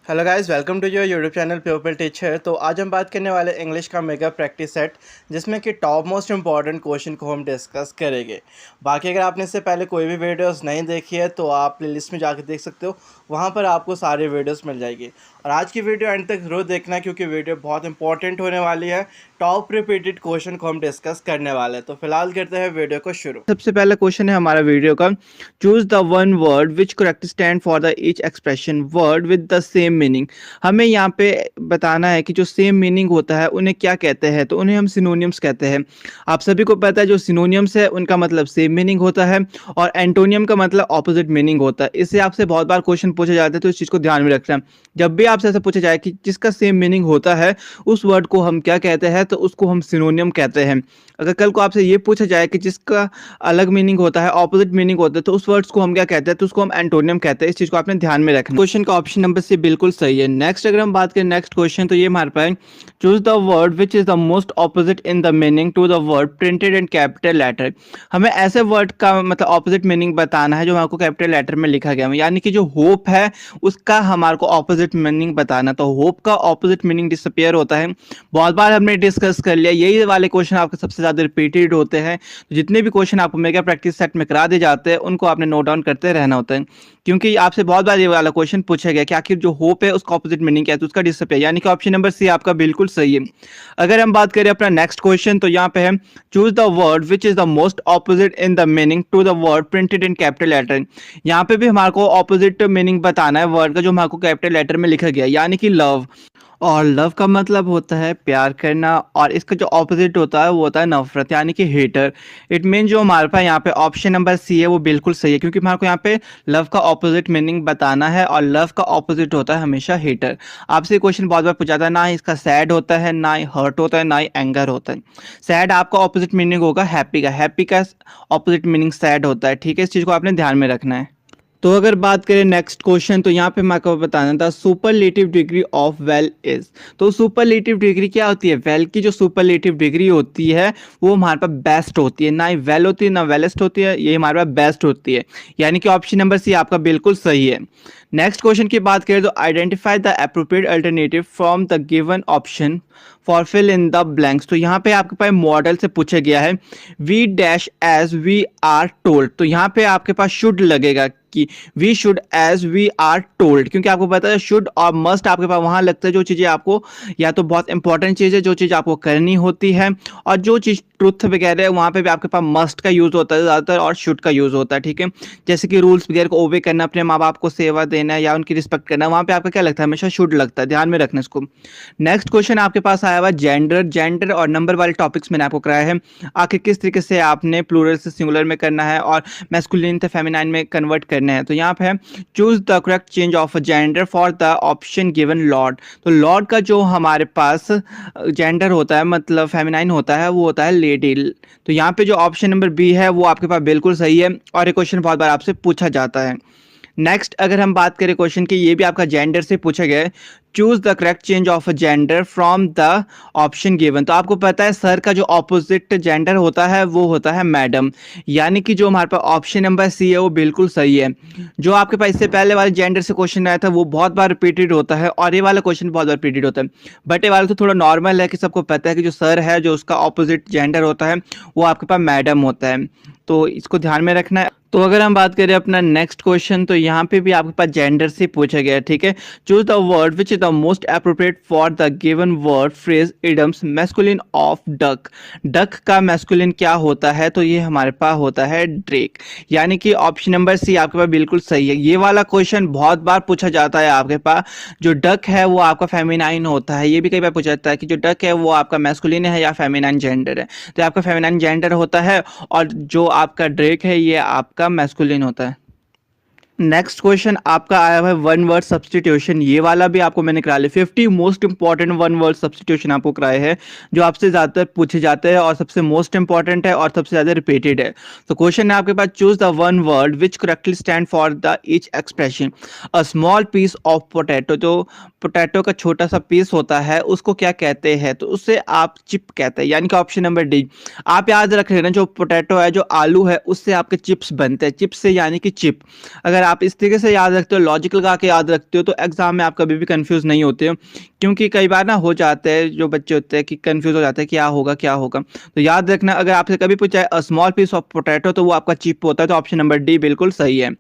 Hello guys, welcome to your YouTube channel pupil teacher. तो आज हम बात करने वाले इंग्लिश का मेगा प्रैक्टिस सेट, जिसमें कि टॉप मोस्ट इंपॉर्टेंट क्वेश्चन को हम डिस्कस करेंगे। बाकी अगर आपने इससे पहले कोई भी वीडियोस नहीं देखी है तो आप प्लेलिस्ट में जाकर देख सकते हो, वहाँ पर आपको सारे वीडियोस मिल जाएगी। और आज की वीडियो एंड तक जरूर देखना, क्योंकि वीडियो बहुत इंपॉर्टेंट होने वाली है। टॉप रिपीटेड क्वेश्चन को हम डिस्कस करने वाले हैं। तो फिलहाल करते हैं वीडियो को शुरू। सबसे पहला क्वेश्चन है हमारा वीडियो का, choose the one word which correct stand for the each expression word with the same meaning. हमें यहाँ पे बताना है कि जो सेम मीनिंग होता है उन्हें क्या कहते हैं, तो उन्हें हम सिनोनियम्स कहते हैं। आप सभी को पता है जो सिनोनियम्स है उनका मतलब सेम मीनिंग होता है और एंटोनियम का मतलब ऑपोजिट मीनिंग होता है। इससे आपसे बहुत बार क्वेश्चन पूछे जाते हैं, तो इस चीज़ को ध्यान में रखना है। जब भी आपसे ऐसा पूछा जाए कि जिसका सेम मीनिंग होता है उस वर्ड को हम क्या कहते हैं, तो उसको हम सिनोनियम कहते हैं। अगर कल को आपसे ये पूछा जाए कि जिसका अलग मीनिंग होता है, ऑपोजिट मीनिंग होता है, तो उस वर्ड्स को हम क्या कहते हैं, तो उसको हम एंटोनियम कहते हैं। इस चीज़ को आपने ध्यान में रखना। क्वेश्चन का ऑप्शन नंबर सी बिल्कुल सही है। नेक्स्ट अगर हम बात करें नेक्स्ट क्वेश्चन, तो ये हमारे पास choose the word which is the most opposite in the meaning to the word printed in capital letter. हमें ऐसे वर्ड का मतलब ऑपोजिट मीनिंग बताना है जो हमारे को कैपिटल लेटर में लिखा गया है, यानी कि जो होप है उसका हमारे को ऑपोजिट मीनिंग बताना। तो होप का ऑपोजिट मीनिंग डिसअपियर होता है। बहुत बार हमने डिस्कस कर लिया, यही वाले क्वेश्चन आपके सबसे ज्यादा रिपीटेड होते हैं। तो जितने भी क्वेश्चन आपको मेगा प्रैक्टिस सेट में करा दिए जाते हैं उनको आपने नोट डाउन करते रहना होता है, क्योंकि आपसे बहुत बार ये वाला क्वेश्चन पूछा गया कि आखिर जो होप है उसका ऑपोजिट मीनिंग क्या है, तो उसका डिसअपियर, यानी कि ऑप्शन नंबर सी आपका बिल्कुल सही है। अगर हम बात करें अपना नेक्स्ट क्वेश्चन, तो यहाँ पे है choose the word which is the most opposite in the meaning to the word printed in capital letter. यहाँ पे भी हमारे को ऑपोजिट मीनिंग बताना है वर्ड का जो हमारे को कैपिटल लेटर में लिखा गया, यानी कि लव। और लव का मतलब होता है प्यार करना, और इसका जो ऑपोजिट होता है वो होता है नफरत, यानी कि हेटर। इट मीन जो हमारे पास यहाँ पे ऑप्शन नंबर सी है वो बिल्कुल सही है, क्योंकि हमारे को यहाँ पे लव का ऑपोजिट मीनिंग बताना है, और लव का ऑपोजिट होता है हमेशा हेटर। आपसे क्वेश्चन बहुत बार पूछा जाता है, ना ही इसका सैड होता है, ना ही हर्ट होता है, ना ही एंगर होता है। सैड आपका ऑपोजिट मीनिंग होगा हैप्पी का, हैप्पी का ऑपोजिट मीनिंग सैड होता है। ठीक है, इस चीज़ को आपने ध्यान में रखना है। तो अगर बात करें नेक्स्ट क्वेश्चन, तो यहाँ पे मैं आपको बताना था superlative degree of well is. तो सुपरलेटिव डिग्री क्या होती है? वेल की जो सुपरलेटिव डिग्री होती है वो हमारे पास बेस्ट होती है, ना ही वेल होती है ना वेलेस्ट होती है, ये हमारे पास बेस्ट होती है, यानी कि ऑप्शन नंबर सी आपका बिल्कुल सही है। नेक्स्ट क्वेश्चन की बात करें तो identify the appropriate alternative from the given option for fill in the blanks. तो यहाँ पे आपके पास मॉडल से पूछा गया है we dash as we are told. तो यहाँ पे आपके पास शुड लगेगा कि we should as we are told, क्योंकि आपको पता है शुड और मस्ट आपके पास वहां लगता है जो चीजें आपको या तो बहुत इंपॉर्टेंट चीज है, जो चीज आपको करनी होती है, और जो चीज ट्रुथ वगैरह है वहां पे भी आपके पास मस्ट का यूज होता है ज्यादातर, और शुड का यूज होता है। ठीक है, जैसे कि रूल्स वगैरह को ओबे करना, अपने माँ बाप को सेवा देना या उनकी रिस्पेक्ट करना, वहां पे आपका क्या लगता है? हमेशा शुड लगता है। ध्यान में रखना इसको। नेक्स्ट क्वेश्चन आपके पास आया हुआ जेंडर। जेंडर और नंबर वाले टॉपिक्स मैंने आपको कराया है, आखिर किस तरीके से आपने प्लूरल से सिंगुलर में करना है और मैस्कुलिन से फेमिनाइन में कन्वर्ट करना है। तो यहाँ पे है choose the correct change of gender for the option given Lord. तो लॉर्ड का जो हमारे पास जेंडर होता है मतलब फेमिनाइन होता है वो होता है लेडी। तो यहाँ पे जो ऑप्शन नंबर बी है वो आपके पास बिल्कुल सही है, और ये क्वेश्चन बहुत बार आपसे पूछा जाता है। नेक्स्ट अगर हम बात करें क्वेश्चन की, ये भी आपका जेंडर से पूछा गया है, choose the correct change of gender from the option given. तो आपको पता है सर का जो ऑपोजिट जेंडर होता है वो होता है मैडम, यानी कि जो हमारे पास ऑप्शन नंबर सी है वो बिल्कुल सही है। जो आपके पास इससे पहले वाले जेंडर से क्वेश्चन आया था वो बहुत बार रिपीटेड होता है, और ये वाला क्वेश्चन बहुत बार रिपीटेड होता है, बट ये वाला तो थोड़ा नॉर्मल है कि सबको पता है कि जो सर है जो उसका ऑपोजिट जेंडर होता है वो आपके पास मैडम होता है, तो इसको ध्यान में रखना है। तो अगर हम बात करें अपना नेक्स्ट क्वेश्चन, तो यहाँ पे भी आपके पास जेंडर से पूछा गया है। ठीक है, choose the word which is the most appropriate for the given word phrase idioms masculine of duck. Duck का मैस्कुलिन क्या होता है? तो ये हमारे पास होता है ड्रेक, यानी कि ऑप्शन नंबर सी आपके पास बिल्कुल सही है। ये वाला क्वेश्चन बहुत बार पूछा जाता है आपके पास, जो डक है वो आपका फेमिनाइन होता है। ये भी कई बार पूछा जाता है कि जो डक है वो आपका मैस्कुलिन है या फेमिनाइन जेंडर है, तो आपका फेमिनाइन जेंडर होता है, और जो आपका ड्रेक है ये आपका मैस्कुलिन होता है। नेक्स्ट क्वेश्चन आपका आया है वन वर्ड सब्सटीट्यूशन। ये वाला भी आपको मैंने करा लिया, 50 most important one word substitution आपको कराए हैं जो आपसे ज्यादातर पूछे जाते हैं और सबसे मोस्ट इंपॉर्टेंट है और सबसे ज्यादा रिपीटेड है। तो क्वेश्चन है आपके पास, choose the one word which correctly stand for the each expression. A small piece of potato, जो पोटैटो का छोटा सा पीस होता है उसको क्या कहते हैं? तो उससे आप चिप कहते हैं, यानी कि ऑप्शन नंबर डी। आप याद रख लेना, जो पोटैटो है जो आलू है उससे आपके चिप्स बनते हैं, चिप्स से यानी कि चिप। अगर आप इस तरीके से याद रखते हो, लॉजिकल लगा के याद रखते हो, तो एग्जाम में आप कभी भी कंफ्यूज नहीं होते हो। क्योंकि कई बार ना हो जाते हैं, जो बच्चे होते हैं कि कंफ्यूज हो जाते हैं क्या होगा क्या होगा। तो याद रखना, अगर आपसे कभी पूछा है a small piece of potato, तो वो आपका चिप होता है। तो ऑप्शन नंबर डी बिल्कुल सही है।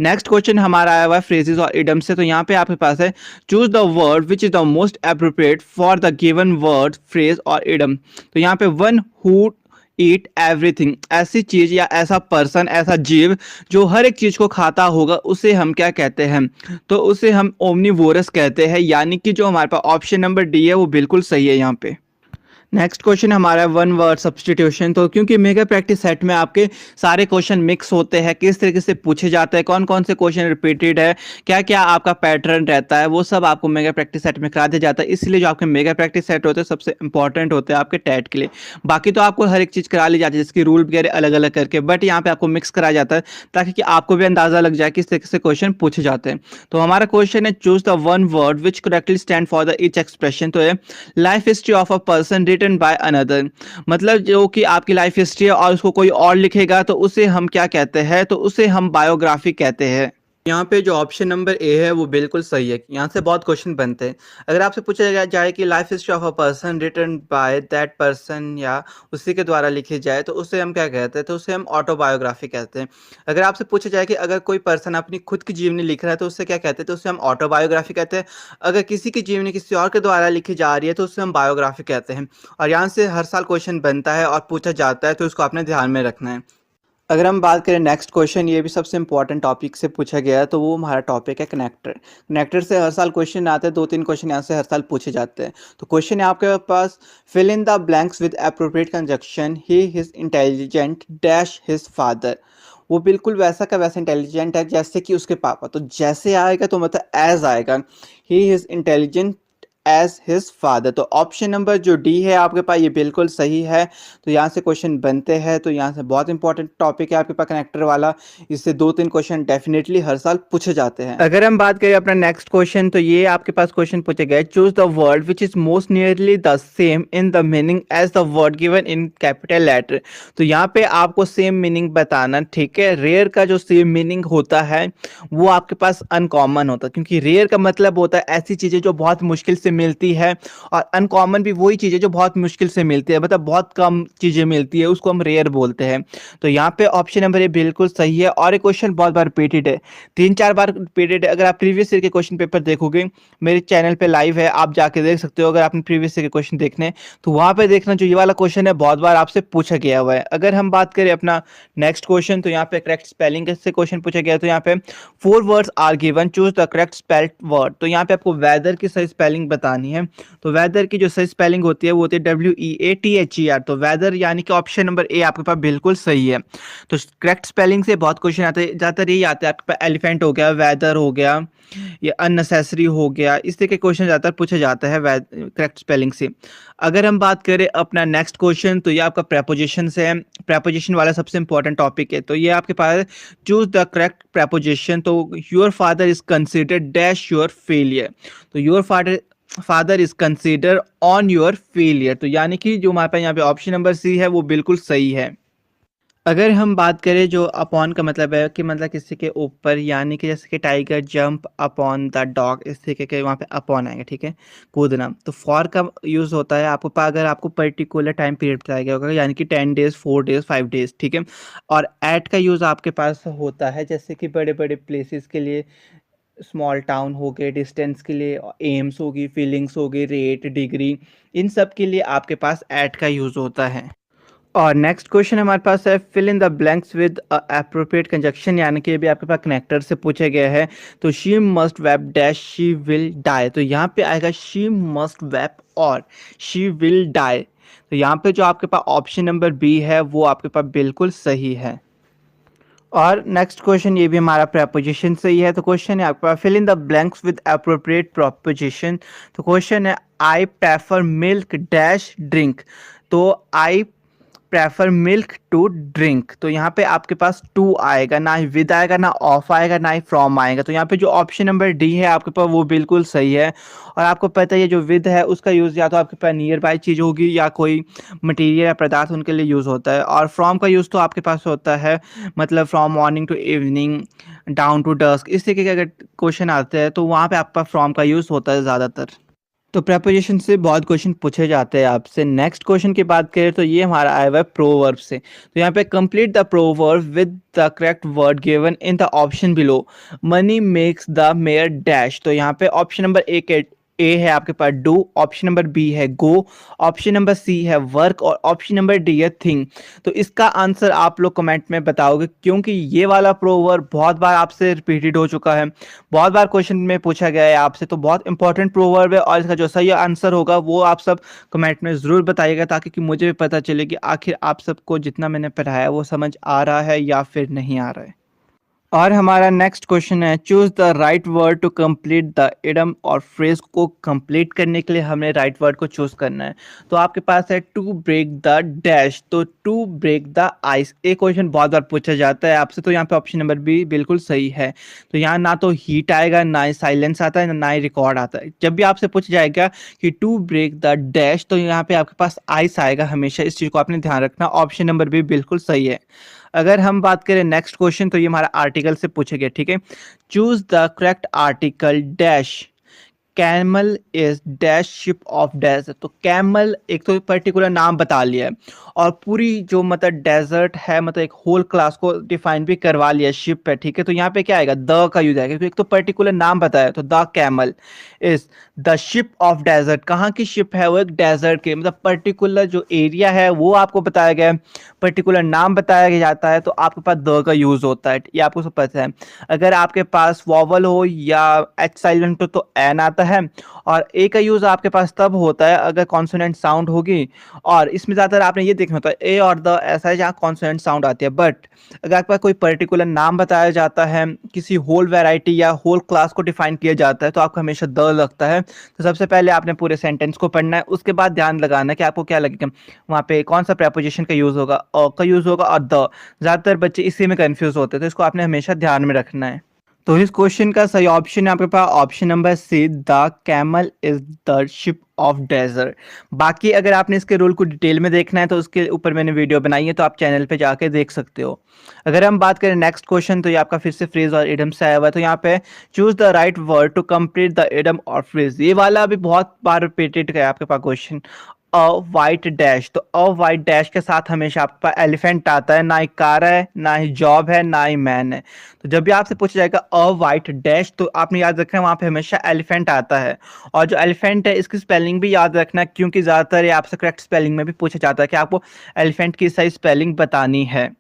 नेक्स्ट क्वेश्चन हमारा आया हुआ है फ्रेजेस और इडम से। तो यहाँ पे आपके पास है choose the word which is the most appropriate for the given word, phrase और इडम। तो यहाँ पे वन हु ईट एवरीथिंग, ऐसी चीज या ऐसा पर्सन, ऐसा जीव जो हर एक चीज को खाता होगा, उसे हम क्या कहते हैं? तो उसे हम ओमनीवोरस कहते हैं। यानी कि जो हमारे पास ऑप्शन नंबर डी है वो बिल्कुल सही है यहाँ पे। नेक्स्ट क्वेश्चन हमारा वन वर्ड सब्सटीट्यूशन। तो क्योंकि मेगा प्रैक्टिस सेट में आपके सारे क्वेश्चन मिक्स होते हैं, किस तरीके से पूछे जाते हैं, कौन कौन से क्वेश्चन रिपीटेड है, क्या क्या आपका पैटर्न रहता है, वो सब आपको मेगा प्रैक्टिस सेट में करा दिया जाता है। इसलिए जो आपके मेगा प्रैक्टिस सेट होते हैं सबसे इंपॉर्टेंट होते हैं आपके टैट के लिए। बाकी तो आपको हर एक चीज़ करा ली जाती है, जिसकी रूल वगैरह अलग अलग करके, बट यहाँ पे आपको मिक्स कराया जाता है ताकि कि आपको भी अंदाजा लग जाए किस तरीके से क्वेश्चन पूछे जाते हैं। तो हमारा क्वेश्चन है choose the one word which correctly stand for the each expression. तो है life history of a person written by another. मतलब जो कि आपकी लाइफ हिस्ट्री है और उसको कोई और लिखेगा, तो उसे हम क्या कहते हैं? तो उसे हम बायोग्राफी कहते हैं। यहाँ पे जो ऑप्शन नंबर ए है वो बिल्कुल सही है। यहाँ से बहुत क्वेश्चन बनते हैं। अगर आपसे पूछा जाए कि life history of a person written by that person, या उसी के द्वारा लिखी जाए, तो उसे हम क्या कहते हैं? तो उसे हम ऑटोबायोग्राफी कहते हैं। अगर आपसे पूछा जाए कि अगर कोई पर्सन अपनी खुद की जीवनी लिख रहा है, तो उससे क्या कहते हैं? तो उसे हम ऑटोबायोग्राफी कहते हैं। अगर किसी की जीवनी किसी और के द्वारा लिखी जा रही है, तो उसे हम बायोग्राफी कहते हैं। और यहाँ से हर साल क्वेश्चन बनता है और पूछा जाता है, तो इसको आपने ध्यान में रखना है। अगर हम बात करें नेक्स्ट क्वेश्चन, ये भी सबसे इंपॉर्टेंट टॉपिक से पूछा गया है, तो वो हमारा टॉपिक है कनेक्टर। कनेक्टर से हर साल क्वेश्चन आते हैं, 2-3 क्वेश्चन यहाँ से हर साल पूछे जाते हैं। तो क्वेश्चन है आपके पास, fill in the blanks with appropriate conjunction, he is intelligent dash his father. वो बिल्कुल वैसा का वैसा इंटेलिजेंट है जैसे कि उसके पापा। तो जैसे आएगा तो मतलब एज आएगा, he is intelligent as his father. तो ऑप्शन नंबर जो डी है आपके पास, ये बिल्कुल सही है। तो यहाँ से क्वेश्चन बनते हैं। तो यहाँ से बहुत इंपॉर्टेंट टॉपिक है आपके पास कनेक्टर वाला। इससे 2-3 क्वेश्चन डेफिनेटली हर साल पूछे जाते हैं। अगर हम बात करें अपना नेक्स्ट क्वेश्चन, तो ये आपके पास क्वेश्चन पूछे गए, choose the word which is most nearly the same in the meaning as the word given in capital letter. तो यहाँ पे आपको सेम मीनिंग बताना, ठीक है। रेयर का जो सेम मीनिंग होता है वो आपके पास अनकॉमन होता है, क्योंकि रेयर का मतलब होता है ऐसी चीजें जो बहुत मुश्किल से मिलती है, और अनकॉमन भी वही चीजें जो बहुत मुश्किल से मिलती है, मतलब बहुत कम चीजें मिलती है, उसको हम रेयर बोलते हैं। तो यहाँ पे ऑप्शन नंबर ए बिल्कुल सही है। और ये क्वेश्चन बहुत बार रिपीटेड है, 3-4 बार रिपीटेड है। अगर आप प्रीवियस ईयर के क्वेश्चन पेपर देखोगे, मेरे चैनल पे लाइव है, आप जाके देख सकते हो। अगर आपने प्रीवियस ईयर के क्वेश्चन देखने, तो वहां पे देखना, जो ये वाला क्वेश्चन है बहुत बार आपसे पूछा गया हुआ है। अगर हम बात करें अपना नेक्स्ट क्वेश्चन, तो यहाँ पे करेक्ट स्पेलिंग से क्वेश्चन पूछा गया। तो यहाँ पे 4 words are given, choose the correct spelled word. तो यहाँ पे आपको वेदर की सही स्पेलिंग बतानी है। तो वेदर की जो सही स्पेलिंग होती है वो होती है WEATHER। तो वेदर यानी कि ऑप्शन नंबर ए आपके पास बिल्कुल सही है। तो करेक्ट स्पेलिंग से बहुत क्वेश्चन आते हैं, ज़्यादातर यही आते हैं आपके पास। एलिफेंट हो गया, वेदर हो गया, ये अननेसेसरी हो गया, इस तरह के क्वेश्चन ज़्यादातर पूछा जाता है करेक्ट स्पेलिंग से। अगर हम बात करें अपना नेक्स्ट क्वेश्चन, तो ये आपका प्रेपोजिशन से है। प्रेपोजिशन वाला सबसे इंपॉर्टेंट टॉपिक है। तो ये आपके पास चूज द करेक्ट प्रेपोजिशन। तो your father is considered dash your failure. तो your father is consider on your failure. तो यानी कि जो हमारे पास यहाँ पे ऑप्शन नंबर सी है वो बिल्कुल सही है। अगर हम बात करें, जो अपॉन का मतलब है कि मतलब किसी के ऊपर, यानी कि जैसे कि tiger jump upon the dog, इस तरीके के वहाँ पे अपॉन आएगा, ठीक है, कूदना। तो फॉर का यूज़ होता है आपको अगर आपको पर्टिकुलर टाइम पीरियड बताया गया होगा, यानी कि 10 डेज, 4 डेज, 5 डेज, ठीक है। और एट का यूज़ आपके पास होता है जैसे कि बड़े बड़े प्लेसेस के लिए, स्मॉल टाउन हो गए, डिस्टेंस के लिए एम्स होगी, फीलिंग्स होगी, रेट, डिग्री, इन सब के लिए आपके पास एट का यूज़ होता है। और नेक्स्ट क्वेश्चन हमारे पास है, fill in the blanks with appropriate conjunction. यानी कि अभी आपके पास कनेक्टर से पूछा गया है। तो she must weep dash she will die. तो यहाँ पे आएगा शी मस्ट वेप और शी विल डाई। तो यहाँ पे जो आपके पास ऑप्शन नंबर बी है वो आपके पास बिल्कुल सही है। और नेक्स्ट क्वेश्चन ये भी हमारा प्रेपोजिशन से ही है। तो क्वेश्चन है आपके पास, fill in the blanks with appropriate preposition. तो क्वेश्चन है, I prefer milk dash drink. तो I prefer milk to drink. तो यहाँ पे आपके पास टू आएगा, ना ही विद आएगा, ना ऑफ आएगा, ना ही फ्रॉम आएगा। तो यहाँ पे जो ऑप्शन नंबर डी है आपके पास वो बिल्कुल सही है। और आपको पता है ये जो विद है उसका यूज़ या तो आपके पास नियर बाय चीज़ होगी, या कोई मटेरियल या पदार्थ उनके लिए यूज़ होता है। और फ्रॉम का यूज़ तो आपके पास होता है मतलब from morning to evening, down to dusk, इस तरीके के अगर क्वेश्चन आते हैं तो वहाँ पे आपका फ्रॉम का यूज़ होता है ज़्यादातर। तो प्रेपोजिशन से बहुत क्वेश्चन पूछे जाते हैं आपसे। नेक्स्ट क्वेश्चन की बात करें तो ये हमारा आया हुआ है प्रोवर्ब से। तो यहाँ पे complete the proverb with the correct word given in the option below. Money makes the mayor dash. तो यहाँ पे ऑप्शन नंबर ए है आपके पास डू, ऑप्शन नंबर बी है गो, ऑप्शन नंबर सी है वर्क और ऑप्शन नंबर डी है थिंग। तो इसका आंसर आप लोग कमेंट में बताओगे, क्योंकि ये वाला प्रोवर्ब बहुत बार आपसे रिपीटेड हो चुका है, बहुत बार क्वेश्चन में पूछा गया है आपसे, तो बहुत इंपॉर्टेंट प्रोवर्ब है और इसका जो सही आंसर होगा वो आप सब कमेंट में ज़रूर बताइएगा, ताकि कि मुझे भी पता चले कि आखिर आप सबको जितना मैंने पढ़ाया वो समझ आ रहा है या फिर नहीं आ रहा है। और हमारा नेक्स्ट क्वेश्चन है choose the right word to complete the idiom. और फ्रेज को कंप्लीट करने के लिए हमें राइट वर्ड को चूज करना है। तो आपके पास है टू ब्रेक द डैश। तो टू ब्रेक द आइस, एक क्वेश्चन बहुत बार पूछा जाता है आपसे, तो यहाँ पे ऑप्शन नंबर बी बिल्कुल सही है। तो यहाँ ना तो हीट आएगा, ना ही साइलेंस आता है, ना ही रिकॉर्ड आता है। जब भी आपसे पूछा जाएगा कि टू ब्रेक द डैश, तो यहाँ पे आपके पास आइस आएगा हमेशा, इस चीज़ को आपने ध्यान रखना। ऑप्शन नंबर बी बिल्कुल सही है। अगर हम बात करें नेक्स्ट क्वेश्चन, तो ये हमारा आर्टिकल से पूछे गए, ठीक है। Choose the correct article dash. Camel is dash ship of desert. तो कैमल एक तो पर्टिकुलर नाम बता लिया है और पूरी जो मतलब डेजर्ट है, मतलब एक होल क्लास को डिफाइन भी करवा लिया शिप है, ठीक है। तो यहाँ पे क्या आएगा, द का यूज आएगा, क्योंकि एक तो पर्टिकुलर नाम बताया, तो the camel is the ship of desert. कहाँ की शिप है वो, एक डेजर्ट के, मतलब पर्टिकुलर जो एरिया है वो आपको बताया गया है, पर्टिकुलर नाम बताया जाता है, तो आपके पास द का यूज होता है, ये आपको सब पता है। अगर आपके पास वॉवल हो या एच साइलेंट हो तो एन आता है, और ए का यूज आपके पास तब होता है अगर कॉन्सोनेंट साउंड होगी, और इसमें ज्यादातर आपने ये देखना होता है ए और द ऐसा है जहाँ कॉन्सोनेंट साउंड आती है। बट अगर आपके पास कोई पर्टिकुलर नाम बताया जाता है, किसी होल वैरायटी या होल क्लास को डिफाइन किया जाता है, तो आपको हमेशा द लगता है। तो सबसे पहले आपने पूरे सेंटेंस को पढ़ना है, उसके बाद ध्यान लगाना है कि आपको क्या लगेगा, वहाँ पे कौन सा प्रेपोजिशन का यूज होगा, अ का यूज होगा और द। ज्यादातर बच्चे इसी में कंफ्यूज होते हैं, तो इसको आपने हमेशा ध्यान में रखना है। तो इस क्वेश्चन का सही ऑप्शन है आपके पास option number C, the camel is the ship of desert. बाकी अगर आपने इसके रूल को डिटेल में देखना है तो उसके ऊपर मैंने वीडियो बनाई है, तो आप चैनल पे जाके देख सकते हो। अगर हम बात करें नेक्स्ट क्वेश्चन, तो ये आपका फिर से फ्रेज और इडम से आया हुआ है। तो यहाँ पे choose the right word to complete the idiom और फ्रेज, ये वाला भी बहुत बार रिपीटेड है आपके पास क्वेश्चन। अ वाइट डैश, तो अ वाइट डैश के साथ हमेशा आपके पास एलिफेंट आता है, ना ही कार है, ना ही जॉब है, ना ही मैन है। तो जब भी आपसे पूछा जाएगा अ वाइट डैश, तो आपने याद रखना है वहाँ पे हमेशा एलिफेंट आता है। और जो एलिफेंट है इसकी स्पेलिंग भी याद रखना, क्योंकि ज़्यादातर ये आपसे करेक्ट स्पेलिंग में भी पूछा जाता है कि आपको एलिफेंट की सही स्पेलिंग बतानी है।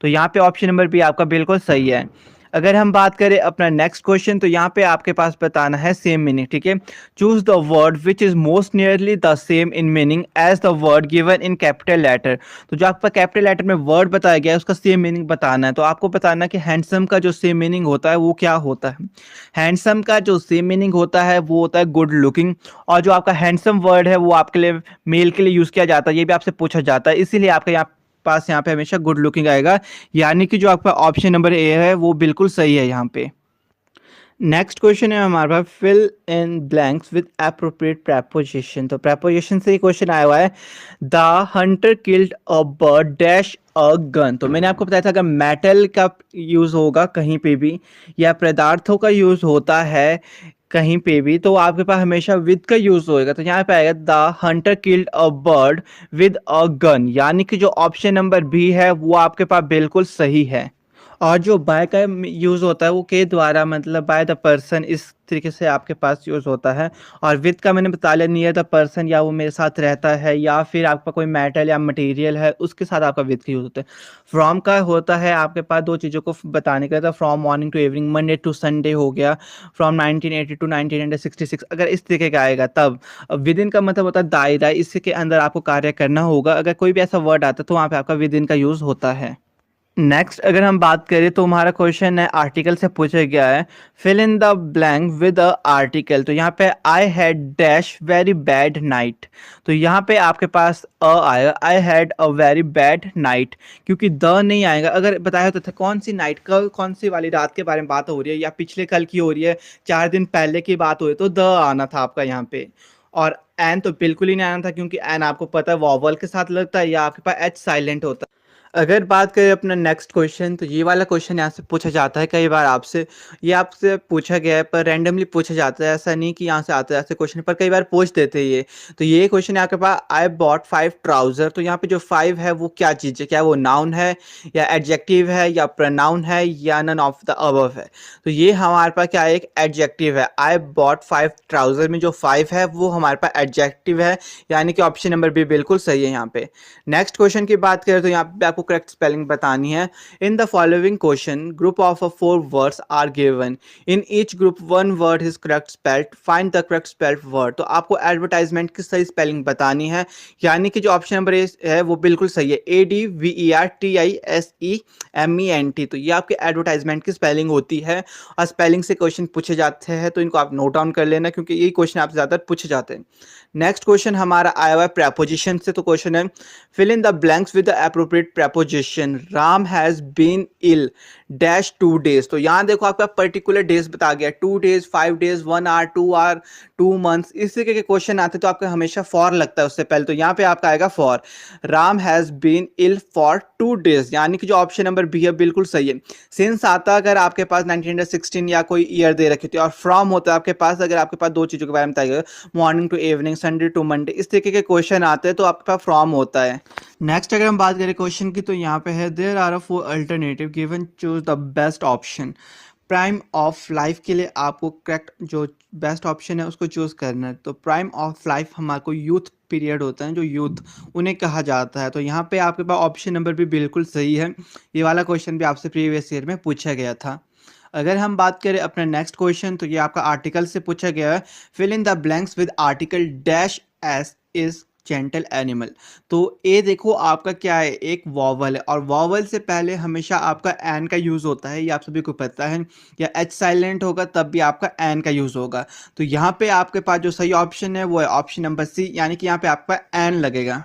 तो यहाँ पे ऑप्शन नंबर बी आपका बिल्कुल सही है। अगर हम बात करें अपना नेक्स्ट क्वेश्चन, तो यहाँ पे आपके पास बताना है सेम मीनिंग, ठीक है। Choose the word which is most nearly the same in meaning as the word given in capital letter. तो जो आपका कैपिटल लेटर में वर्ड बताया गया है उसका सेम मीनिंग बताना है। तो आपको बताना है कि हैंडसम का जो सेम मीनिंग होता है वो क्या होता है। हैंडसम का जो सेम मीनिंग होता है वो होता है गुड लुकिंग, और जो आपका हैंडसम वर्ड है वो आपके लिए मेल के लिए यूज किया जाता है, ये भी आपसे पूछा जाता है, इसीलिए आपका यहाँ पे हमेशा गुड लुकिंग आएगा। यानी कि जो आपका ऑप्शन नंबर ए है वो बिल्कुल सही है यहाँ पे। नेक्स्ट क्वेश्चन है हमारे पास fill in blanks with appropriate preposition. तो प्रेपोजिशन से ही क्वेश्चन आया हुआ है। The hunter killed a bird dash a gun. तो मैंने आपको बताया था अगर मेटल का यूज होगा कहीं पे भी या पदार्थों का यूज होता है कहीं पे भी, तो आपके पास हमेशा विद का यूज होएगा। तो यहाँ पे आएगा the hunter killed a bird with a gun, यानी कि जो ऑप्शन नंबर बी है वो आपके पास बिल्कुल सही है। और जो बाय का यूज़ होता है वो के द्वारा, मतलब बाय द पर्सन, इस तरीके से आपके पास यूज़ होता है। और विद का मैंने बता लिया, नियर द पर्सन, या वो मेरे साथ रहता है, या फिर आपका कोई मेटल या मटेरियल है उसके साथ आपका विद का यूज़ होता है। फ्रॉम का होता है आपके पास दो चीज़ों को बताने का, from morning to evening, Monday to Sunday हो गया, फ्रॉम 1980 टू 1966, अगर इस तरीके का आएगा तब। विद इन का मतलब होता है दायरा, इसके अंदर आपको कार्य करना होगा। अगर कोई भी ऐसा वर्ड आता है तो वहाँ पे आपका विद इन का यूज़ होता है। नेक्स्ट अगर हम बात करें तो हमारा क्वेश्चन है आर्टिकल से पूछा गया है। Fill in the blank with a article. तो यहाँ पे I had dash very bad night. तो यहाँ पे आपके पास अ आएगा, I had a very bad night, क्योंकि द नहीं आएगा। अगर बताया होता था कौन सी नाइट, कल कौन सी वाली रात के बारे में बात हो रही है, या पिछले कल की हो रही है, 4 दिन पहले की बात हो रही है, तो द आना था आपका यहाँ पे। और एन तो बिल्कुल ही नहीं आना था, क्योंकि एन आपको पता है वॉवल के साथ लगता है या आपके पास एच साइलेंट होता है। अगर बात करें अपना नेक्स्ट क्वेश्चन, तो ये वाला क्वेश्चन यहाँ से पूछा जाता है कई बार आपसे। ये आपसे पूछा गया है पर रैंडमली पूछा जाता है, ऐसा नहीं कि यहाँ से आता है ऐसे क्वेश्चन, पर कई बार पूछ देते हैं ये। तो ये क्वेश्चन है आपके पास, आई बॉट 5 ट्राउजर। तो यहाँ पे जो 5 है वो क्या चीज़ है, क्या वो नाउन है या एडजेक्टिव है या प्रोनाउन है या नन ऑफ द अबव है। तो ये हमारे पास क्या है, एक एडजेक्टिव है। आई बॉट 5 ट्राउजर में जो 5 है वो हमारे पास एडजेक्टिव है, यानी कि ऑप्शन नंबर बी बिल्कुल सही है यहाँ पे। नेक्स्ट क्वेश्चन की बात करें तो यहाँ पे आपको करेक्ट स्पेलिंग बतानी है। In the following question group of 4 words are given, in each group 1 word is correct spelled, find the correct spelled word. तो आपको एडवर्टाइजमेंट की सही स्पेलिंग बतानी है, यानी कि जो ऑप्शन नंबर है वो बिल्कुल सही है, ADVERTISEMENT। तो ये आपके एडवर्टाइजमेंट की स्पेलिंग होती है और स्पेलिंग से क्वेश्चन पूछे जाते हैं, तो इनको आप नोट डाउन कर लेना क्योंकि यही क्वेश्चन आपसे ज़्यादा पूछे जाते हैं। नेक्स्ट क्वेश्चन हमारा आया हुआ है प्रेपोजिशन से। तो क्वेश्चन है, fill in the blanks with the appropriate preposition. Ram has been ill dash 2 days। तो यहाँ देखो आपका पर्टिकुलर डेज बता गया, 2 days, 5 days, 1 hour, 2 hour, 2 months, इस तरीके के क्वेश्चन आते तो आपका हमेशा फॉर लगता है उससे पहले। तो यहाँ पे आपका आएगा for. Ram has been ill for 2 days, यानी कि जो ऑप्शन नंबर बी है बिल्कुल सही है। सिंस आता अगर आपके पास 1916 या कोई ईयर दे रखी थी, और फ्रॉम होता है आपके पास अगर आपके पास दो चीज़ों के बारे में बताइएगा, morning to evening, Sunday to Monday, इस तरीके के क्वेश्चन आते हैं तो आपके पास फ्रॉम होता है। नेक्स्ट अगर हम बात करें क्वेश्चन की, तो यहाँ पे है there are 4 alternative given, choose the best option. Prime of life के लिए आपको करेक्ट जो बेस्ट ऑप्शन है उसको चूज करना है। तो प्राइम ऑफ लाइफ हमारे को यूथ पीरियड होता है, जो यूथ उन्हें कहा जाता है। तो यहाँ पे आपके पास ऑप्शन नंबर भी बिल्कुल सही है। ये वाला क्वेश्चन भी आपसे प्रीवियस ईयर में पूछा गया था। अगर हम बात करें अपना नेक्स्ट क्वेश्चन, तो ये आपका आर्टिकल से पूछा गया है, fill in the blanks with article dash ass is gentle animal. तो ए देखो आपका क्या है, एक वॉवल है, और वॉवल से पहले हमेशा आपका एन का यूज़ होता है, ये आप सभी को पता है, या एच साइलेंट होगा तब भी आपका एन का यूज़ होगा। तो यहाँ पे आपके पास जो सही ऑप्शन है वो है ऑप्शन नंबर सी, यानी कि यहाँ पे आपका एन लगेगा।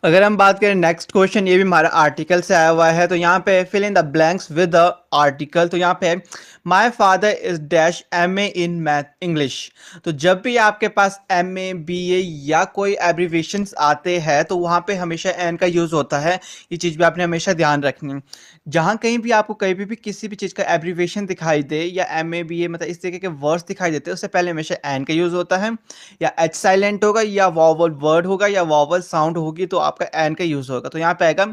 अगर हम बात करें नेक्स्ट क्वेश्चन, ये भी हमारा आर्टिकल से आया हुआ है। तो यहाँ पे fill in the blanks with the article. तो यहाँ पे my father is dash MA in math English. तो जब भी आपके पास MA BA या कोई एब्रीवेशंस आते हैं तो वहाँ पे हमेशा एन का यूज़ होता है। ये चीज़ भी आपने हमेशा ध्यान रखनी है। जहाँ कहीं भी आपको कहीं भी किसी भी चीज़ का एब्रीवेशन दिखाई दे या MA BA मतलब इस तरीके के वर्ड्स दिखाई देते हैं, उससे पहले हमेशा एन का यूज़ होता है, या एच साइलेंट होगा या वॉवल वर्ड होगा या वॉवल साउंड होगी, तो आपका एन का यूज़ होगा। तो यहाँ पे आएगा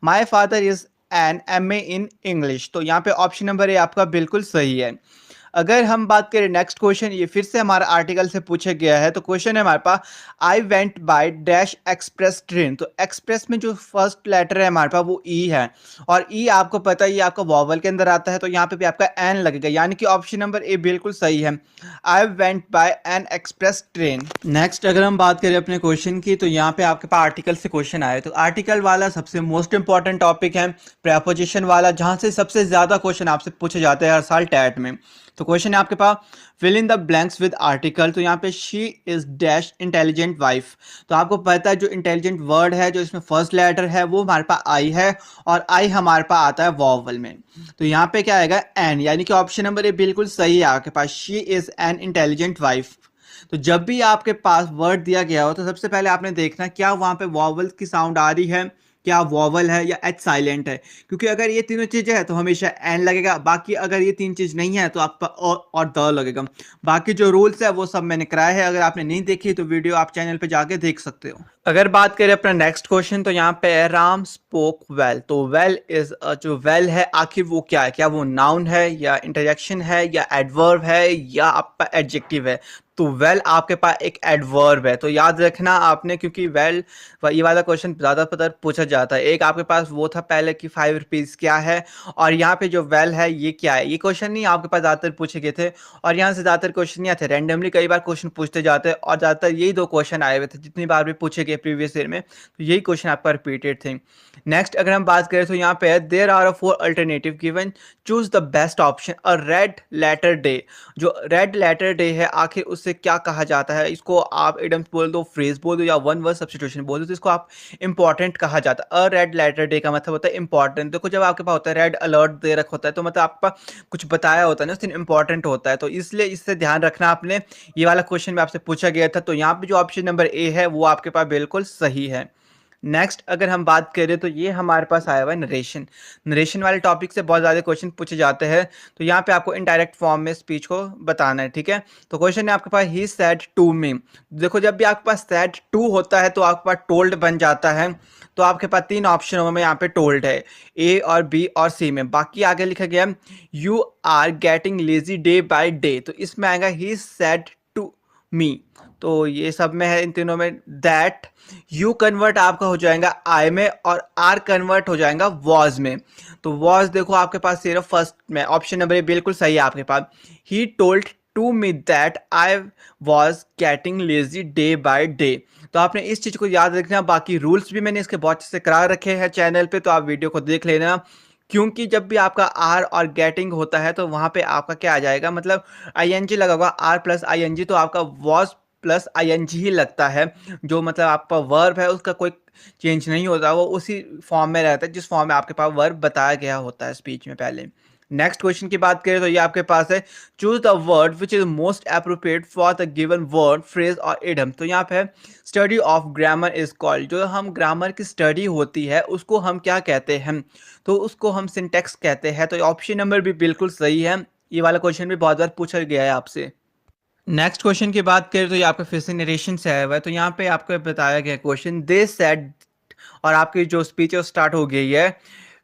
माई father is an MA in English. तो यहाँ पे ऑप्शन नंबर ए आपका बिल्कुल सही है। अगर हम बात करें नेक्स्ट क्वेश्चन, ये फिर से हमारा आर्टिकल से पूछा गया है। तो क्वेश्चन है हमारे पास, I went by dash express train. तो एक्सप्रेस में जो फर्स्ट लेटर है हमारे पास वो ई है, और ई आपको पता है ये आपका वॉवल के अंदर आता है, तो यहाँ पे भी आपका एन लगेगा, यानी कि ऑप्शन नंबर ए बिल्कुल सही है, आई went bye N express train. Next अगर हम बात करें अपने क्वेश्चन की, तो यहाँ पे आपके पास आर्टिकल से क्वेश्चन आए। तो आर्टिकल वाला सबसे मोस्ट इंपॉर्टेंट टॉपिक है, प्रेपोजिशन वाला, जहाँ से सबसे ज़्यादा क्वेश्चन आपसे पूछे जाते हैं हर साल टैट में। तो क्वेश्चन है आपके पास, fill in the blanks with article. तो यहाँ पे she is dash intelligent wife. तो आपको पता है जो इंटेलिजेंट वर्ड है, जो इसमें फर्स्ट लेटर है वो हमारे पास आई है, और आई हमारे पास आता है वॉवल में। तो यहाँ पे क्या आएगा, एन, यानी कि ऑप्शन नंबर ए बिल्कुल सही है आपके पास, she is an intelligent wife. तो जब भी आपके पास वर्ड दिया गया हो तो सबसे पहले आपने देखना क्या वहाँ पे वॉवल की साउंड आ रही है, क्या वॉवल है या एच साइलेंट है, क्योंकि अगर ये तीनों चीज़ें हैं तो हमेशा एन लगेगा, बाकी अगर ये तीन चीज़ नहीं है तो आपका और द लगेगा। बाकी जो रूल्स है वो सब मैंने कराए हैं, अगर आपने नहीं देखी तो वीडियो आप चैनल पे जाके देख सकते हो। अगर बात करें अपना नेक्स्ट क्वेश्चन, तो यहाँ पे है राम स्पोक वेल। तो वेल इज जो वेल है आखिर वो क्या है, क्या वो नाउन है या इंटरजेक्शन है या एडवर्ब है या आपका एडजेक्टिव है। तो वेल आपके पास एक एडवर्ब है, तो याद रखना आपने, क्योंकि वेल ये वाला क्वेश्चन ज़्यादातर पूछा जाता है। एक आपके पास वो था पहले कि 5 रुपीज़ क्या है, और यहाँ पे जो वेल है ये क्या है। ये क्वेश्चन नहीं आपके पास ज़्यादातर पूछे गए थे, और यहाँ से ज़्यादातर क्वेश्चन नहीं आते, रैंडमली कई बार क्वेश्चन पूछते जाते हैं, और ज़्यादातर यही दो क्वेश्चन आए हुए थे जितनी बार भी पूछे गए प्रीवियस ईयर में, तो यही क्वेश्चन आपका रिपीटेड थे। नेक्स्ट अगर हम बात करें तो यहाँ पे है there are 4 alternative given, choose the best option. A red letter day, जो रेड लेटर डे है आखिर उससे क्या कहा जाता है, इसको आप इडम्स बोल दो, फ्रेज बोल दो, या वन वर्ड सब्स्टिट्यूशन बोल दो, तो इसको आप इंपॉर्टेंट कहा जाता है। अ रेड लेटर डे का मतलब होता है इंपॉर्टेंट। देखो जब आपके पास होता है रेड अलर्ट दे रखा होता है, तो मतलब आपका कुछ बताया होता है ना, उस दिन इंपॉर्टेंट होता है, तो इसलिए इससे ध्यान रखना आपने। ये वाला क्वेश्चन भी आपसे पूछा गया था, तो यहाँ पे जो ऑप्शन नंबर ए है वो आपके पास बिल्कुल सही है। नेक्स्ट अगर हम बात करें तो ये हमारे पास आया हुआ है नरेशन। नरेशन वाले टॉपिक से बहुत ज़्यादा क्वेश्चन पूछे जाते हैं, तो यहाँ पे आपको इनडायरेक्ट फॉर्म में स्पीच को बताना है, ठीक है। तो क्वेश्चन है आपके पास ही सेड टू मी। देखो जब भी आपके पास सेड टू होता है तो आपके पास टोल्ड बन जाता है। तो आपके पास तीन ऑप्शनों में यहाँ पे टोल्ड है, ए और बी और सी में। बाकी आगे लिखा गया you are getting lazy day by day, तो इसमें आएगा ही सेड टू मी। तो ये सब में है इन तीनों में। दैट यू कन्वर्ट आपका हो जाएगा आई में और आर कन्वर्ट हो जाएगा वॉज में। तो वॉज देखो आपके पास सिर्फ फर्स्ट में, ऑप्शन नंबर ए बिल्कुल सही है आपके पास। He told to me that I was getting lazy day by day. तो आपने इस चीज़ को याद रखना। बाकी रूल्स भी मैंने इसके बहुत से करा रखे हैं चैनल पे, तो आप वीडियो को देख लेना। क्योंकि जब भी आपका आर और गेटिंग होता है तो वहाँ पे आपका क्या आ जाएगा, मतलब आईएनजी लगा होगा, आर प्लस आईएनजी, तो आपका वॉज प्लस आईएनजी ही लगता है। जो मतलब आपका वर्ब है उसका कोई चेंज नहीं होता, वो उसी फॉर्म में रहता है जिस फॉर्म में आपके पास वर्ब बताया गया होता है स्पीच में पहले। नेक्स्ट क्वेश्चन की बात करें तो ये आपके पास है choose the word which is most appropriate for the given word phrase और इडम। तो यहाँ पे study of grammar is called. जो हम ग्रामर की स्टडी होती है उसको हम क्या कहते हैं, तो उसको हम सिंटेक्स कहते हैं। तो ऑप्शन नंबर भी बिल्कुल सही है। ये वाला क्वेश्चन भी बहुत बार पूछा गया है आपसे। नेक्स्ट क्वेश्चन की बात करें तो ये आपका फिर से नरेशन से आया हुआ है। तो यहाँ पे आपको बताया गया क्वेश्चन दे सेड, और आपकी जो स्पीच है स्टार्ट हो गई है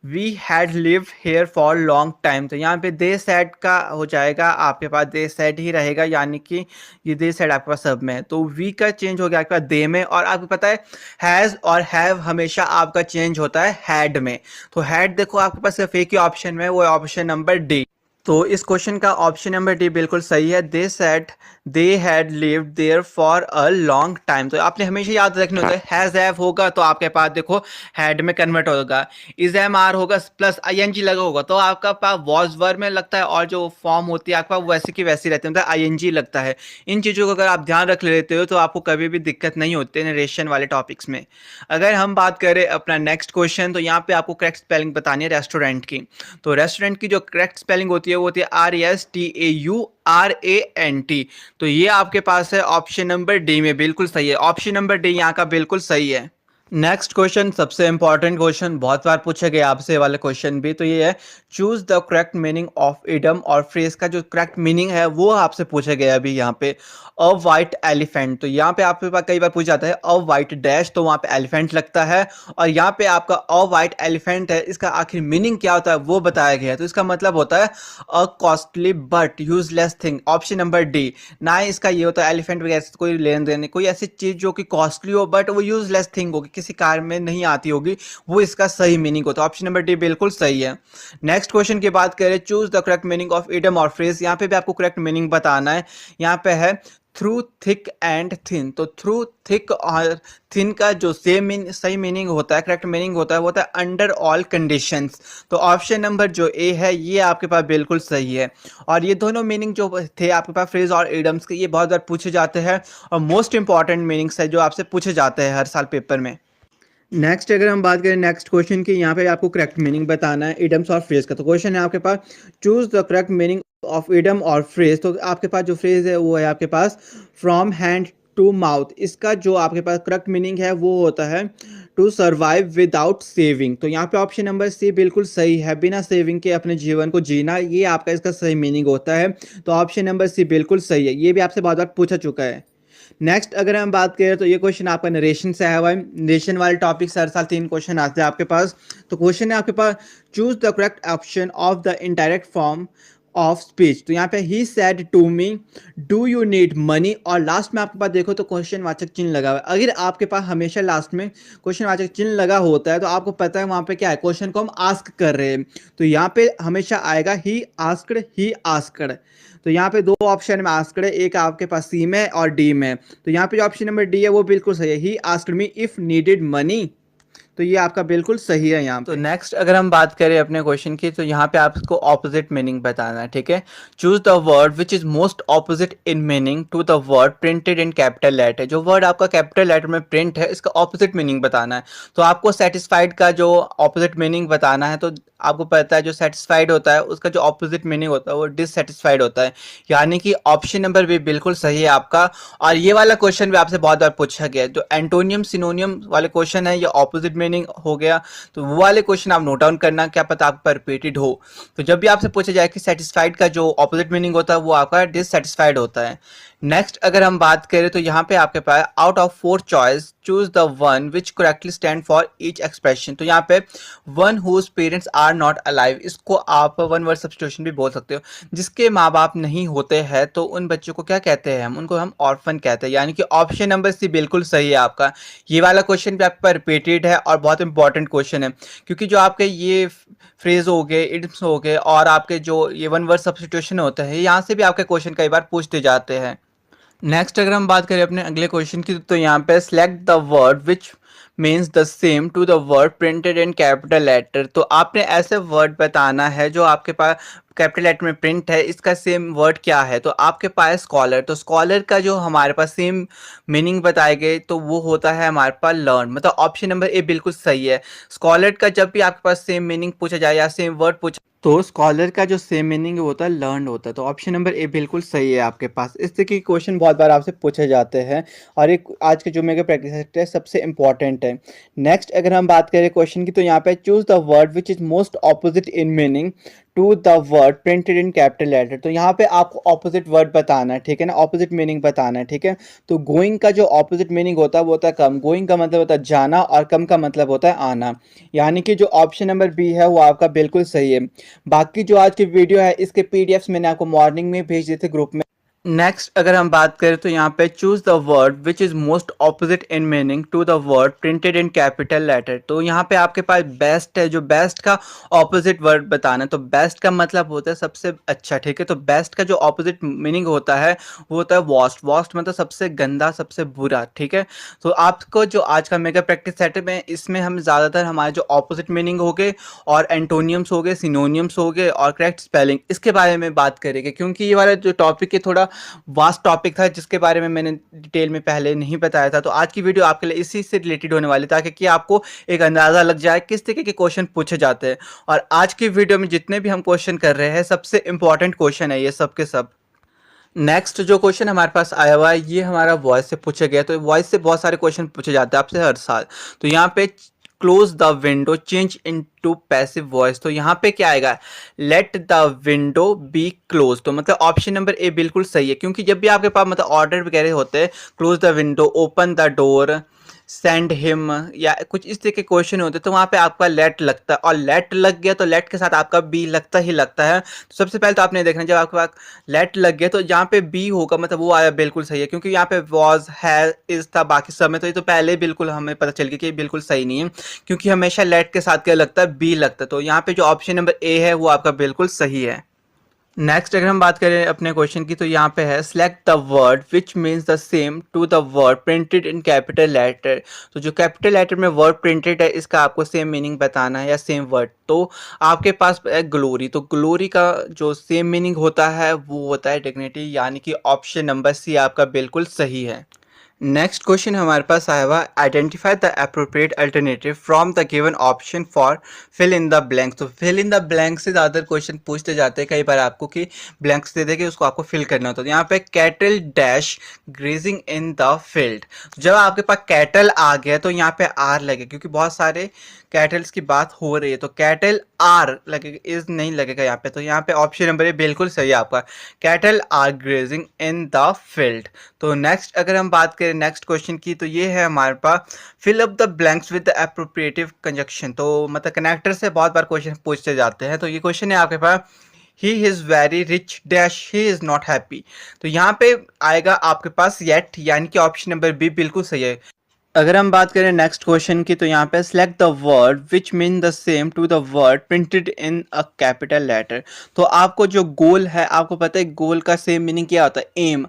we had live here for long time. तो यहाँ पे दे सेड का हो जाएगा, आपके पास दे सेड ही रहेगा, यानी कि ये दे सेड आपके पास सब में है। तो वी का चेंज हो गया आपके पास दे में। और आपको पता है हैज़ और हैव हमेशा आपका चेंज होता है हैड में। तो हैड देखो आपके पास सिर्फ एक ही ऑप्शन में, वो है ऑप्शन नंबर डी। तो इस क्वेश्चन का ऑप्शन नंबर डी बिल्कुल सही है। They said they had lived there for a long time. तो आपने हमेशा याद रखना होता है हैज हैव होगा तो आपके पास देखो हैड में कन्वर्ट होगा, इज एम आर होगा प्लस आईएनजी लगा होगा तो आपका पास वॉज वर्ब में लगता है, और जो फॉर्म होती है आपका वैसे की वैसी रहती है, मतलब आईएनजी लगता है। इन चीज़ों को अगर आप ध्यान रख लेते हो तो आपको कभी भी दिक्कत नहीं होती नरेशन वाले टॉपिक्स में। अगर हम बात करें अपना नेक्स्ट क्वेश्चन, तो यहाँ पे आपको करेक्ट स्पेलिंग बतानी है रेस्टोरेंट की। तो रेस्टोरेंट की जो करेक्ट स्पेलिंग होती है वो होती है RESTAURANT। तो ये आपके पास है ऑप्शन नंबर डी में, बिल्कुल सही है। ऑप्शन नंबर डी यहाँ का बिल्कुल सही है। नेक्स्ट क्वेश्चन सबसे इंपॉर्टेंट क्वेश्चन, बहुत बार पूछा गया आपसे वाला क्वेश्चन भी। तो ये है choose the correct meaning of idiom और फ्रेज का जो करेक्ट मीनिंग है वो आपसे पूछा गया अभी यहाँ पे। अ वाइट एलिफेंट, तो यहाँ पे आपके पास कई बार पूछा जाता है अ वाइट डैश, तो वहाँ पे एलिफेंट लगता है। और यहाँ पे आपका अ वाइट एलिफेंट है, इसका आखिर मीनिंग क्या होता है वो बताया गया है। तो इसका मतलब होता है a costly but useless thing, option number D. ना ही इसका ये होता है एलिफेंट वगैरह से कोई लेन देन नहीं, कोई ऐसी चीज़ जो कि कॉस्टली हो बट वो यूजलेस थिंग होगी, किसी कार में नहीं आती होगी, वो इसका सही मीनिंग होता है। ऑप्शन नंबर डी बिल्कुल सही है। नेक्स्ट क्वेश्चन की बात करें choose the correct meaning of idiom और फ्रेज, यहाँ पे भी आपको करेक्ट मीनिंग बताना है। यहाँ पे है थ्रू थिक एंड थिन। तो थ्रू थिक और थिन का जो सही मीनिंग होता है, करेक्ट मीनिंग होता है वो होता है अंडर ऑल कंडीशंस। तो ऑप्शन नंबर जो ए है ये आपके पास बिल्कुल सही है। और ये दोनों मीनिंग जो थे आपके पास फ्रेज और इडम्स के, ये बहुत बार पूछे जाते हैं और मोस्ट इंपॉर्टेंट मीनिंग्स है जो आपसे पूछे जाते हैं हर साल पेपर में। नेक्स्ट अगर हम बात करें नेक्स्ट क्वेश्चन की, यहाँ पे आपको करेक्ट मीनिंग बताना है इडम्स और फ्रेज का। तो क्वेश्चन है आपके पास choose the correct meaning of idiom और फ्रेज। तो आपके पास जो फ्रेज है वो है आपके पास फ्रॉम हैंड टू माउथ। इसका जो आपके पास करेक्ट मीनिंग है वो होता है टू सर्वाइव विदाउट सेविंग। तो यहाँ पे ऑप्शन नंबर सी बिल्कुल सही है, बिना सेविंग के अपने जीवन को जीना, ये आपका इसका सही मीनिंग होता है। तो ऑप्शन नंबर सी बिल्कुल सही है, ये भी आपसे बहुत बार पूछा चुका है। नेक्स्ट अगर हम बात करें तो ये क्वेश्चन आपका नरेशन से आया हुआ है। नरेशन वाले टॉपिक से हर साल 3 क्वेश्चन आते हैं आपके पास। तो क्वेश्चन है आपके पास choose the correct option of the indirect form of speech. तो यहाँ पे he said to me do you need money, और लास्ट में आपके पास देखो तो क्वेश्चन वाचक चिन्ह लगा हुआ है। अगर आपके पास हमेशा लास्ट में क्वेश्चन वाचक चिन्ह लगा होता है तो आपको पता है वहाँ पे क्या है, क्वेश्चन को हम आस्क कर रहे हैं। तो यहाँ पे हमेशा आएगा ही आस्क्ड। तो यहाँ पे 2 ऑप्शन में आस्क्ड है, एक आपके पास सी में और डी में। तो यहाँ पे जो ऑप्शन नंबर डी है वो बिल्कुल सही है, he asked me if needed money. तो ये आपका बिल्कुल सही है यहाँ पे। तो नेक्स्ट अगर हम बात करें अपने क्वेश्चन की, तो यहाँ पे आपको ऑपोजिट मीनिंग बताना है, ठीक है। Choose the word which is most opposite in meaning to the word printed in capital letter. जो वर्ड आपका कैपिटल लेटर में प्रिंट है, इसका ऑपोजिट मीनिंग बताना है। तो आपको सेटिस्फाइड का जो ऑपोजिट मीनिंग बताना है, तो आपको पता है जो सेटिस्फाइड होता है उसका जो ऑपोजिट मीनिंग होता है वो डिससेटिस्फाइड होता है, यानी कि ऑप्शन नंबर भी बिल्कुल सही है आपका। और ये वाला क्वेश्चन भी आपसे बहुत बार पूछा गया है, जो एंटोनियम सिनोनियम वाले क्वेश्चन है, ये ऑपोजिट मीनिंग हो गया, तो वो वाले क्वेश्चन आप नोट डाउन करना, क्या पता आप पर रिपीटेड हो। तो जब भी आपसे पूछा जाए कि सेटिस्फाइड का जो ऑपोजिट मीनिंग होता है वो आपका डिससेटिस्फाइड होता है। नेक्स्ट अगर हम बात करें, तो यहाँ पे आपके पास out of 4 choice choose the one which correctly stand for each expression. तो यहाँ पे one whose parents are not alive, इसको आप वन वर्ड सब्स्टिट्यूशन भी बोल सकते हो। जिसके माँ बाप नहीं होते हैं तो उन बच्चों को क्या कहते हैं, उनको हम ऑर्फन कहते हैं, यानी कि ऑप्शन नंबर सी बिल्कुल सही है आपका। ये वाला क्वेश्चन भी आपका रिपीटेड है और बहुत इंपॉर्टेंट क्वेश्चन है, क्योंकि जो आपके ये फ्रेज हो गए, इडियम्स हो गए और आपके जो ये वन वर्ड सब्स्टिट्यूशन होता है, यहाँ से भी आपके क्वेश्चन कई बार पूछते जाते हैं। नेक्स्ट अगर हम बात करें अपने अगले क्वेश्चन की, तो यहाँ पे select the word which means the same to the word printed in capital letter. तो आपने ऐसे वर्ड बताना है जो आपके पास कैपिटल लेटर में प्रिंट है, इसका सेम वर्ड क्या है। तो आपके पास स्कॉलर, तो स्कॉलर का जो हमारे पास सेम मीनिंग बताए गए तो वो होता है हमारे पास लर्न, मतलब ऑप्शन नंबर ए बिल्कुल सही है। स्कॉलर का जब भी आपके पास सेम मीनिंग पूछा जाए या सेम वर्ड पूछा, तो स्कॉलर का जो सेम मीनिंग होता है लर्न होता है, तो ऑप्शन नंबर ए बिल्कुल सही है आपके पास। इस तरह के क्वेश्चन बहुत बार आपसे पूछे जाते हैं और एक आज के जो मेगा प्रैक्टिस सेट है सबसे इंपॉर्टेंट है। नेक्स्ट अगर हम बात करें क्वेश्चन की, तो यहाँ पे choose the word which is most opposite in meaning to the word printed in capital letter. तो यहाँ पे आपको ऑपोजिट वर्ड बताना है, ठीक है ना, ऑपोजिट मीनिंग बताना है, ठीक है। तो गोइंग का जो ऑपोजिट मीनिंग होता है वो होता है कम। गोइंग का मतलब होता है जाना और कम का मतलब होता है आना, यानी कि जो ऑप्शन नंबर बी है वो आपका बिल्कुल सही है। बाकी जो आज की वीडियो है इसके पीडीएफ्स मैंने आपको मॉर्निंग में भेज दिए थे ग्रुप में। नेक्स्ट अगर हम बात करें, तो यहाँ पे choose the word which is most opposite in meaning to the word printed in capital letter. तो यहाँ पे आपके पास बेस्ट है, जो बेस्ट का ऑपोजिट वर्ड बताना है। तो बेस्ट का मतलब होता है सबसे अच्छा, ठीक है। तो बेस्ट का जो ऑपोजिट मीनिंग होता है वो होता है वर्स्ट। वर्स्ट मतलब सबसे गंदा, सबसे बुरा, ठीक है। तो आपको जो आज का मेगा प्रैक्टिस सेट में, इसमें हम ज़्यादातर हमारे जो ऑपोजिट मीनिंग हो गए और एंटोनियम्स हो गए, सिनोनियम्स हो गए और करेक्ट स्पेलिंग, इसके बारे में बात करेंगे, क्योंकि ये वाला जो टॉपिक है थोड़ा वास्ट टॉपिक था जिसके बारे में मैंने डिटेल में पहले नहीं बताया था। तो आज की वीडियो आपके लिए इसी से रिलेटेड होने वाली, ताकि कि आपको एक अंदाज़ा लग जाए किस तरीके के क्वेश्चन पूछे जाते हैं। और आज की वीडियो में जितने भी हम क्वेश्चन कर रहे हैं सबसे इंपॉर्टेंट क्वेश्चन है ये सब के सब। नेक्स्ट जो क्वेश्चन हमारे पास आया हुआ है ये हमारा वॉइस से पूछा गया। तो वॉइस से बहुत सारे क्वेश्चन पूछे जाते हैं आपसे हर साल। तो यहाँ पे close the window change into passive voice, तो यहाँ पे क्या आएगा, let the window be close. तो मतलब ऑप्शन नंबर ए बिल्कुल सही है, क्योंकि जब भी आपके पास मतलब ऑर्डर वगैरह होते हैं, close the window, open the door, send him या कुछ इस तरह के क्वेश्चन होते हैं, तो वहाँ पे आपका लेट लगता है, और लेट लग गया तो लेट के साथ आपका बी लगता ही लगता है। तो सबसे पहले तो आपने देखना, जब आपके पास लेट लग गया तो जहाँ पे बी होगा मतलब वो आया बिल्कुल सही है, क्योंकि यहाँ पे वॉज है इज था बाकी सब में, तो ये तो पहले बिल्कुल हमें पता चल गया कि ये बिल्कुल सही नहीं है, क्योंकि हमेशा लेट के साथ क्या लगता है, बी लगता है। तो यहाँ पे जो ऑप्शन नंबर ए है वो आपका बिल्कुल सही है। नेक्स्ट अगर हम बात करें अपने क्वेश्चन की, तो यहाँ पे है select the word which means the same to the word printed in capital letter. तो जो कैपिटल लेटर में वर्ड प्रिंटेड है इसका आपको सेम मीनिंग बताना है या सेम वर्ड। तो आपके पास है ग्लोरी, तो ग्लोरी का जो सेम मीनिंग होता है वो होता है डिग्निटी, यानी कि ऑप्शन नंबर सी आपका बिल्कुल सही है। नेक्स्ट क्वेश्चन हमारे पास आया हुआ, identify the appropriate alternative from the given option for fill in the blanks. तो फिल इन द ब्लैंक्स से ज़्यादातर क्वेश्चन पूछते जाते हैं कई बार आपको कि ब्लैंक्स दे देंगे उसको आपको फिल करना होता है। तो यहाँ पे cattle dash grazing in the field, जब आपके पास कैटल आ गया तो यहाँ पे आर लगे, क्योंकि बहुत सारे कैटल्स की बात हो रही है, तो कैटल आर लगेगा, इज नहीं लगेगा यहाँ पे। तो यहाँ पे ऑप्शन नंबर ए बिल्कुल सही है आपका, cattle are grazing in the field. तो नेक्स्ट अगर हम बात करें नेक्स्ट क्वेश्चन की, तो ये है हमारे पास fill up the blanks with the appropriative conjunction. तो मतलब कनेक्टर से बहुत बार क्वेश्चन पूछते जाते हैं। तो ये क्वेश्चन है आपके पास, he is very rich dash he is not happy. तो यहाँ पे आएगा आपके पास येट, यानी कि ऑप्शन नंबर बी बिल्कुल सही है। अगर हम बात करें नेक्स्ट क्वेश्चन की, तो यहाँ पे select the word which mean the same to the word printed in a capital letter. तो आपको जो गोल है, आपको पता है गोल का सेम मीनिंग क्या होता है, एम।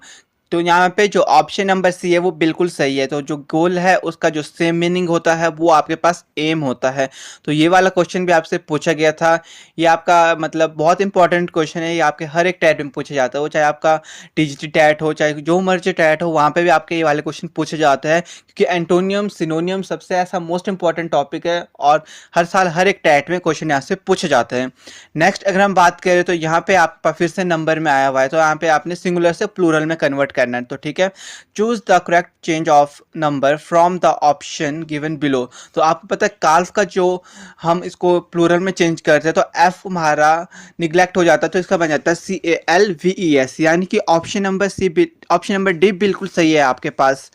तो यहाँ पे जो ऑप्शन नंबर सी है वो बिल्कुल सही है। तो जो गोल है उसका जो सेम मीनिंग होता है वो आपके पास एम होता है। तो ये वाला क्वेश्चन भी आपसे पूछा गया था। ये आपका मतलब बहुत इंपॉर्टेंट क्वेश्चन है। ये आपके हर एक टैट में पूछा जाता है, वो चाहे आपका टीजीटी टैट हो, चाहे जो मर्जी टैट हो, वहाँ पे भी आपके ये वाले क्वेश्चन पूछे जाते हैं। क्योंकि एंटोनियम सिनोनियम सबसे ऐसा मोस्ट इंपॉर्टेंट टॉपिक है और हर साल हर एक टैट में क्वेश्चन यहाँ से पूछे जाते हैं। नेक्स्ट अगर हम बात करें तो यहाँ पे आपका फिर से नंबर में आया हुआ है, तो यहाँ पे आपने सिंगुलर से प्लूरल में कन्वर्ट करना है। तो ठीक है, choose the correct change of number from the option given below. तो आपको पता है काल्फ का जो हम इसको प्लूरल में चेंज करते हैं तो एफ हमारा निग्लेक्ट हो जाता है, तो इसका बन जाता है CALVES, यानी कि ऑप्शन नंबर डी बिल्कुल सही है आपके पास।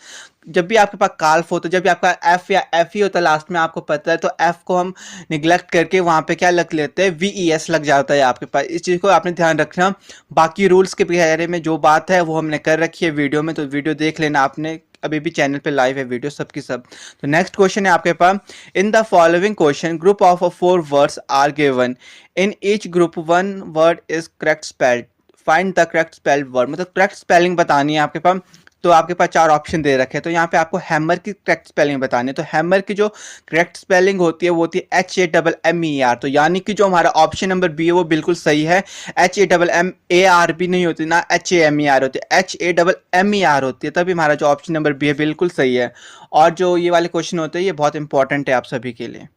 जब भी आपके पास काल्फ हो, तो जब भी आपका एफ या एफ ही होता है लास्ट में, आपको पता है, तो एफ को हम निगलेक्ट करके वहाँ पे क्या लग लेते हैं, VES लग जाता है आपके पास। इस चीज़ को आपने ध्यान रखना। बाकी रूल्स के बारे में जो बात है वो हमने कर रखी है वीडियो में, तो वीडियो देख लेना आपने, अभी भी चैनल पे लाइव है वीडियो सबकी सब। तो नेक्स्ट क्वेश्चन है आपके पास, in the following question group of 4 words are given, in each group 1 word is correct spelled, find the correct spelled word. मतलब करेक्ट स्पेलिंग बतानी है आपके पास। तो आपके पास 4 ऑप्शन दे रखे हैं, तो यहाँ पे आपको हैमर की करेक्ट स्पेलिंग बतानी है। तो हैमर की जो करेक्ट स्पेलिंग होती है वो होती है HAMMER। तो यानी कि जो हमारा ऑप्शन नंबर बी है वो बिल्कुल सही है। HAMMAR भी नहीं होती ना, HAMER होती है, HAMMER होती है, तभी हमारा जो ऑप्शन नंबर बी है बिल्कुल सही है। और जो ये वाले क्वेश्चन होते हैं ये बहुत इंपॉर्टेंट है आप सभी के लिए।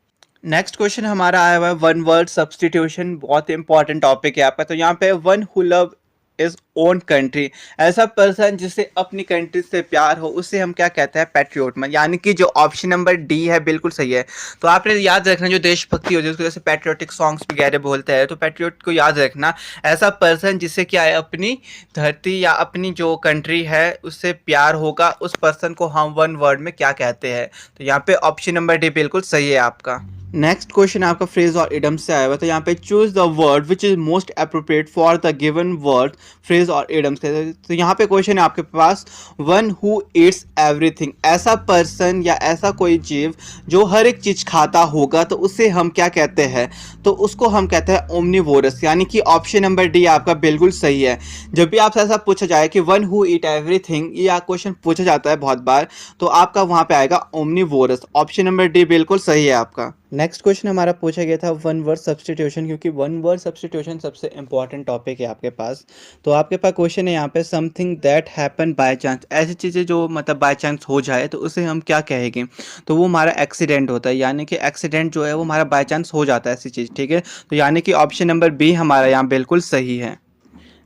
नेक्स्ट क्वेश्चन हमारा आया हुआ है वन वर्ड सब्सटीट्यूशन, बहुत इंपॉर्टेंट टॉपिक है आपका। तो यहाँ पे one who love is own country, ऐसा पर्सन जिसे अपनी कंट्री से प्यार हो उसे हम क्या कहते हैं, पैट्रियोट में। यानी कि जो ऑप्शन नंबर डी है बिल्कुल सही है। तो आपने याद रखना, जो देशभक्ति होती है उसको जैसे पैट्रियोटिक सॉन्ग्स वगैरह बोलते हैं, तो पैट्रियोट को याद रखना, ऐसा पर्सन जिसे क्या है अपनी धरती या अपनी जो कंट्री है उससे प्यार होगा, उस पर्सन को हम वन वर्ड में क्या कहते हैं। तो यहाँ पे ऑप्शन नंबर डी बिल्कुल सही है आपका। नेक्स्ट क्वेश्चन आपका फ्रेज और इडम से आया हुआ, तो यहाँ पे choose the word which is most appropriate for the given word, phrase और इडम से। तो यहाँ पे क्वेश्चन है आपके पास, वन हु ईट्स एवरीथिंग, ऐसा पर्सन या ऐसा कोई जीव जो हर एक चीज खाता होगा तो उसे हम क्या कहते हैं। तो उसको हम कहते हैं ओमनिवोरस, यानी कि ऑप्शन नंबर डी आपका बिल्कुल सही है। जब भी आपसे ऐसा पूछा जाए कि वन हु ईट एवरीथिंग, ये क्वेश्चन पूछा जाता है बहुत बार, तो आपका वहाँ पे आएगा ओमनिवोरस। ऑप्शन नंबर डी बिल्कुल सही है आपका। नेक्स्ट क्वेश्चन हमारा पूछा गया था वन वर्ड सब्सटीट्यूशन, क्योंकि वन वर्ड सब्सटीट्यूशन सबसे इंपॉर्टेंट टॉपिक है आपके पास। तो आपके पास क्वेश्चन है यहाँ पे, something that happen by chance, ऐसी चीज़ें जो मतलब बाय चांस हो जाए तो उसे हम क्या कहेंगे। तो वो हमारा एक्सीडेंट होता है, यानी कि एक्सीडेंट जो है वो हमारा बाय चांस हो जाता है ऐसी चीज़, ठीक है। तो यानी कि ऑप्शन नंबर बी हमारा यहाँ बिल्कुल सही है।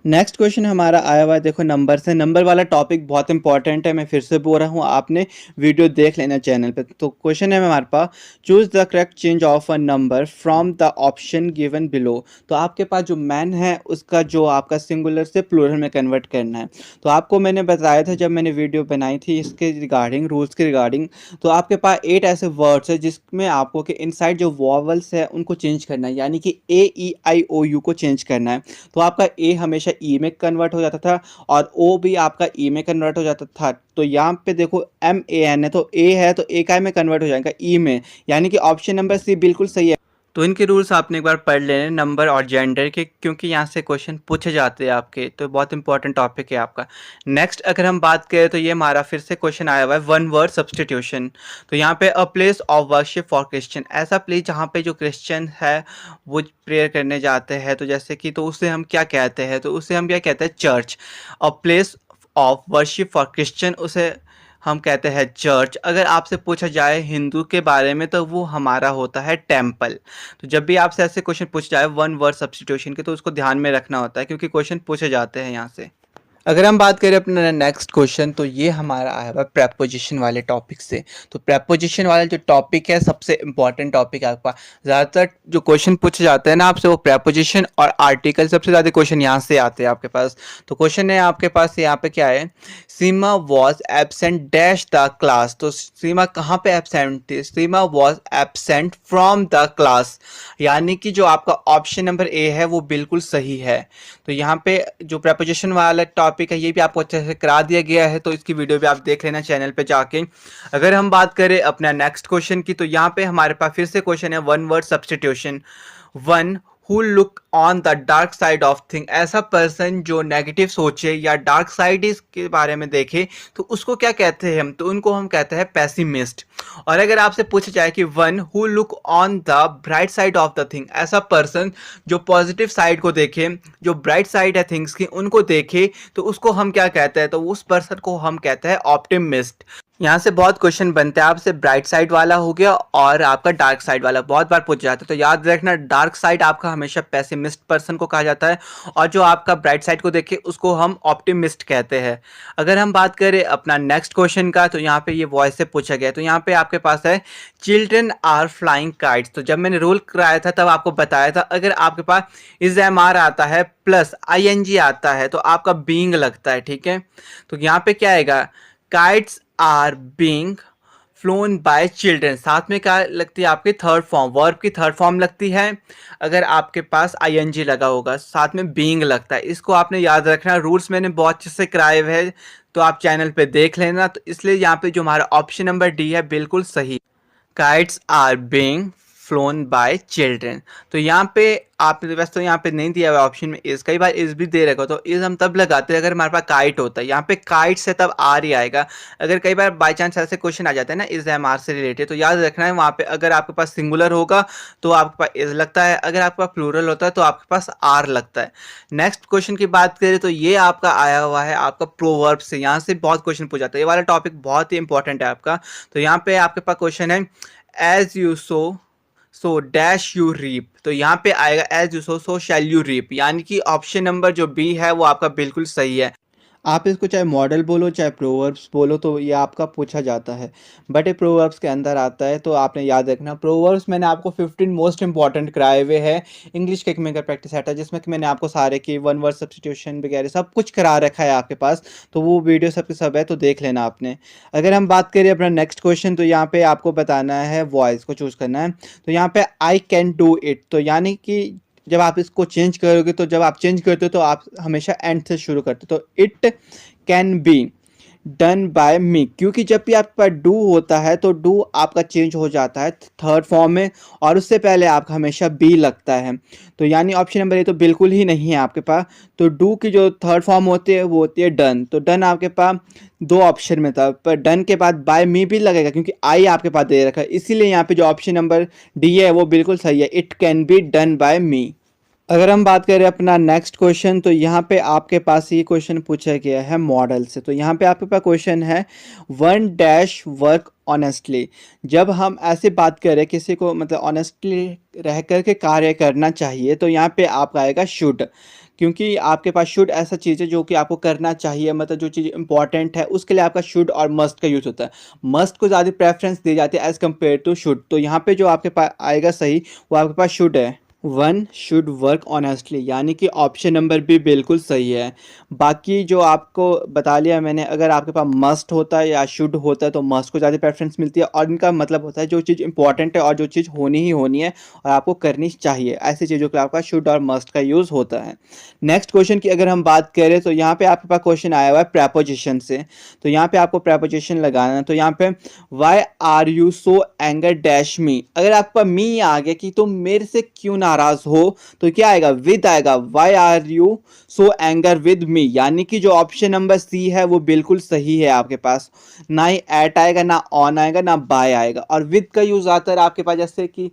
नेक्स्ट क्वेश्चन हमारा आया हुआ है, देखो नंबर से। नंबर वाला टॉपिक बहुत इंपॉर्टेंट है, मैं फिर से बोल रहा हूँ, आपने वीडियो देख लेना चैनल पे। तो क्वेश्चन है हमारे पास, choose the correct change of a number from the option given below. तो आपके पास जो मैन है उसका जो आपका सिंगुलर से प्लूरल में कन्वर्ट करना है। तो आपको मैंने बताया था जब मैंने वीडियो बनाई थी इसके रिगार्डिंग, रूल्स के रिगार्डिंग, तो आपके पास 8 ऐसे वर्ड्स है जिसमें आपको के इनसाइड जो वॉवल्स है उनको चेंज करना है, यानी कि AEIOU को चेंज करना है। तो आपका ए हमेशा ई में कन्वर्ट हो जाता था और ओ भी आपका ई में कन्वर्ट हो जाता था। तो यहाँ पे देखो MAN है, तो ए है तो ए का में कन्वर्ट हो जाएगा ई में, यानी कि ऑप्शन नंबर सी बिल्कुल सही है। तो इनके रूल्स आपने एक बार पढ़ लेने, नंबर और जेंडर के, क्योंकि यहाँ से क्वेश्चन पूछे जाते हैं आपके, तो बहुत इंपॉर्टेंट टॉपिक है आपका। नेक्स्ट अगर हम बात करें तो ये हमारा फिर से क्वेश्चन आया हुआ है वन वर्ड सब्सटीट्यूशन। तो यहाँ पे a place of worship for Christian, ऐसा प्लेस जहाँ पे जो क्रिश्चियन है वो प्रेयर करने जाते हैं, तो जैसे कि तो उसे हम क्या कहते हैं, तो उसे हम क्या कहते हैं, church. A place of worship for Christian उसे हम कहते हैं चर्च। अगर आपसे पूछा जाए हिंदू के बारे में तो वो हमारा होता है टेम्पल। तो जब भी आपसे ऐसे क्वेश्चन पूछा जाए वन वर्ड सब्सटीट्यूशन के, तो उसको ध्यान में रखना होता है क्योंकि क्वेश्चन पूछे जाते हैं यहाँ से। अगर हम बात करें अपना नेक्स्ट क्वेश्चन, तो ये हमारा आया हुआ प्रेपोजिशन वाले टॉपिक से। तो प्रेपोजिशन वाला जो टॉपिक है सबसे इंपॉर्टेंट टॉपिक है आपका। ज़्यादातर जो क्वेश्चन पूछे जाते हैं ना आपसे वो प्रेपोजिशन और आर्टिकल, सबसे ज़्यादा क्वेश्चन यहाँ से आते हैं आपके पास। तो क्वेश्चन है आपके पास यहाँ पे क्या है, Seema was absent dash the class. तो सीमा कहाँ पे एबसेंट थी, Seema was absent from the class, यानी कि जो आपका ऑप्शन नंबर ए है वो बिल्कुल सही है। तो यहाँ पे जो प्रेपोजिशन वाला टॉपिक है ये भी आपको अच्छे से करा दिया गया है, तो इसकी वीडियो भी आप देख लेना चैनल पे जाके। अगर हम बात करें अपना नेक्स्ट क्वेश्चन की, तो यहाँ पे हमारे पास फिर से क्वेश्चन है one word substitution, one who look on the dark side of thing, ऐसा पर्सन जो नेगेटिव सोचे या डार्क साइड के बारे में देखे तो उसको क्या कहते हैं हम, तो उनको हम कहते हैं पेसिमिस्ट। और अगर आपसे पूछा जाए कि one who look on the bright side of the thing, ऐसा पर्सन जो पॉजिटिव साइड को देखे, जो ब्राइट साइड है थिंग्स की उनको देखे, तो उसको हम क्या कहते हैं, तो उस पर्सन को हम कहते हैं ऑप्टिमिस्ट। यहाँ से बहुत क्वेश्चन बनते हैं आपसे, ब्राइट साइड वाला हो गया और आपका डार्क साइड वाला बहुत बार पूछा जाता है, तो याद रखना डार्क साइड आपका हमेशा पेसिमिस्ट पर्सन को कहा जाता है और जो आपका ब्राइट साइड को देखे उसको हम ऑप्टिमिस्ट कहते हैं। अगर हम बात करें अपना नेक्स्ट क्वेश्चन का, तो यहाँ पे ये वॉइस से पूछा गया है, तो यहाँ पे आपके पास है चिल्ड्रन आर फ्लाइंग काइट्स। तो जब मैंने रूल कराया था तब आपको बताया था अगर आपके पास इज एम आर आता है प्लस ING आता है तो आपका बीइंग लगता है, ठीक है। तो यहाँ पे क्या आएगा, kites are being flown by children, साथ में क्या लगती है आपकी थर्ड फॉर्म, वर्ब की थर्ड फॉर्म लगती है। अगर आपके पास ING लगा होगा साथ में बीइंग लगता है, इसको आपने याद रखना। रूल्स मैंने बहुत अच्छे से कराए हुए हैं तो आप चैनल पे देख लेना। तो इसलिए यहाँ पे जो हमारा ऑप्शन नंबर डी है बिल्कुल सही, kites are being flown by children. तो यहाँ पे आप वैसे तो यहाँ पे नहीं दिया हुआ ऑप्शन में इज, कई बार इज भी दे रखा, तो इज हम तब लगाते हैं अगर हमारे पास काइट होता है, यहाँ पे काइट से तब आर ही आएगा। अगर कई बार बाई चांस ऐसे क्वेश्चन आ जाते हैं ना इज एम आर से रिलेटेड, तो याद रखना है वहाँ पे अगर आपके पास सिंगुलर होगा तो आपके पास इज लगता है, अगर आपके पास प्लूरल होता है तो आपके पास आर लगता है। नेक्स्ट क्वेश्चन की बात करें तो ये आपका आया हुआ है आपका प्रोवर्ब से, यहाँ से बहुत क्वेश्चन पूछा जाता है, ये वाला टॉपिक बहुत ही इंपॉर्टेंट है आपका। तो यहाँ पे आपके पास क्वेश्चन है as you sow dash you reap, तो यहाँ पे आएगा as you sow shall you reap, यानी कि ऑप्शन नंबर जो बी है वो आपका बिल्कुल सही है। आप इसको चाहे मॉडल बोलो चाहे प्रोवर्ब्स बोलो तो ये आपका पूछा जाता है, बट ये प्रोवर्ब्स के अंदर आता है, तो आपने याद रखना। प्रोवर्ब्स मैंने आपको 15 मोस्ट इंपॉर्टेंट कराए हुए हैं, इंग्लिश के मेकर प्रैक्टिस सेट है जिसमें कि मैंने आपको सारे की वन वर्ड सब्स्टिट्यूशन वगैरह सब कुछ करा रखा है आपके पास, तो वो वीडियो सबके सब है तो देख लेना आपने। अगर हम बात करें अपना नेक्स्ट क्वेश्चन, तो यहाँ पे आपको बताना है वॉइस को चूज़ करना है। तो यहाँ पे आई कैन डू इट, तो यानी कि जब आप इसको चेंज करोगे, तो जब आप चेंज करते हो तो आप हमेशा एंड से शुरू करते हो, तो it can be done by me, क्योंकि जब भी आपके पास डू होता है तो डू आपका चेंज हो जाता है थर्ड फॉर्म में और उससे पहले आपका हमेशा बी लगता है, तो यानी ऑप्शन नंबर ए तो बिल्कुल ही नहीं है आपके पास। तो डू की जो थर्ड फॉर्म होती है वो होती है डन, तो डन आपके पास दो ऑप्शन में था, पर डन के बाद बाय मी भी लगेगा क्योंकि आई आपके पास दे रखा है, इसीलिए यहाँ पे जो ऑप्शन नंबर डी है वो बिल्कुल सही है, it can be done by me. अगर हम बात करें अपना नेक्स्ट क्वेश्चन, तो यहाँ पे आपके पास ये क्वेश्चन पूछा गया है मॉडल से, तो यहाँ पे आपके पास क्वेश्चन है वन डैश वर्क ऑनेस्टली। जब हम ऐसे बात करें किसी को मतलब ऑनेस्टली रह कर के कार्य करना चाहिए, तो यहाँ पे आपका आएगा शुड, क्योंकि आपके पास शुड ऐसा चीज़ है जो कि आपको करना चाहिए, मतलब जो चीज़ इंपॉर्टेंट है उसके लिए आपका शुड और मस्ट का यूज़ होता है। मस्ट को ज़्यादा प्रेफरेंस दी जाती है एज़ कम्पेयर टू शुड, तो यहाँ पे जो आपके पास आएगा सही वो आपके पास शुड है, वन शुड वर्क ऑनेस्टली, यानी कि ऑप्शन नंबर भी बिल्कुल सही है। बाकी जो आपको बता लिया मैंने, अगर आपके पास मस्ट होता है या शुड होता है तो मस्ट को ज़्यादा प्रेफरेंस मिलती है, और इनका मतलब होता है जो चीज़ इंपॉर्टेंट है और जो चीज़ होनी ही होनी है और आपको करनी चाहिए, ऐसी चीज़ों के लिए आपका शुड और मस्ट का यूज़ होता है। नेक्स्ट क्वेश्चन की अगर हम बात करें, तो यहाँ पर आपके पास क्वेश्चन आया हुआ है प्रेपोजिशन से, तो यहाँ पर आपको प्रेपोजिशन लगाना है। तो यहाँ पर why are you so anger dash me, अगर आपके पास मी आ गया कि तुम मेरे से क्यों नाराज हो, तो क्या आएगा, विद आएगा, why are you so anger with me, यानी कि जो ऑप्शन नंबर सी है वो बिल्कुल सही है आपके पास। ना ही एट आएगा, ना ऑन आएगा, ना बाय आएगा, और विद का यूज आता है आपके पास जैसे कि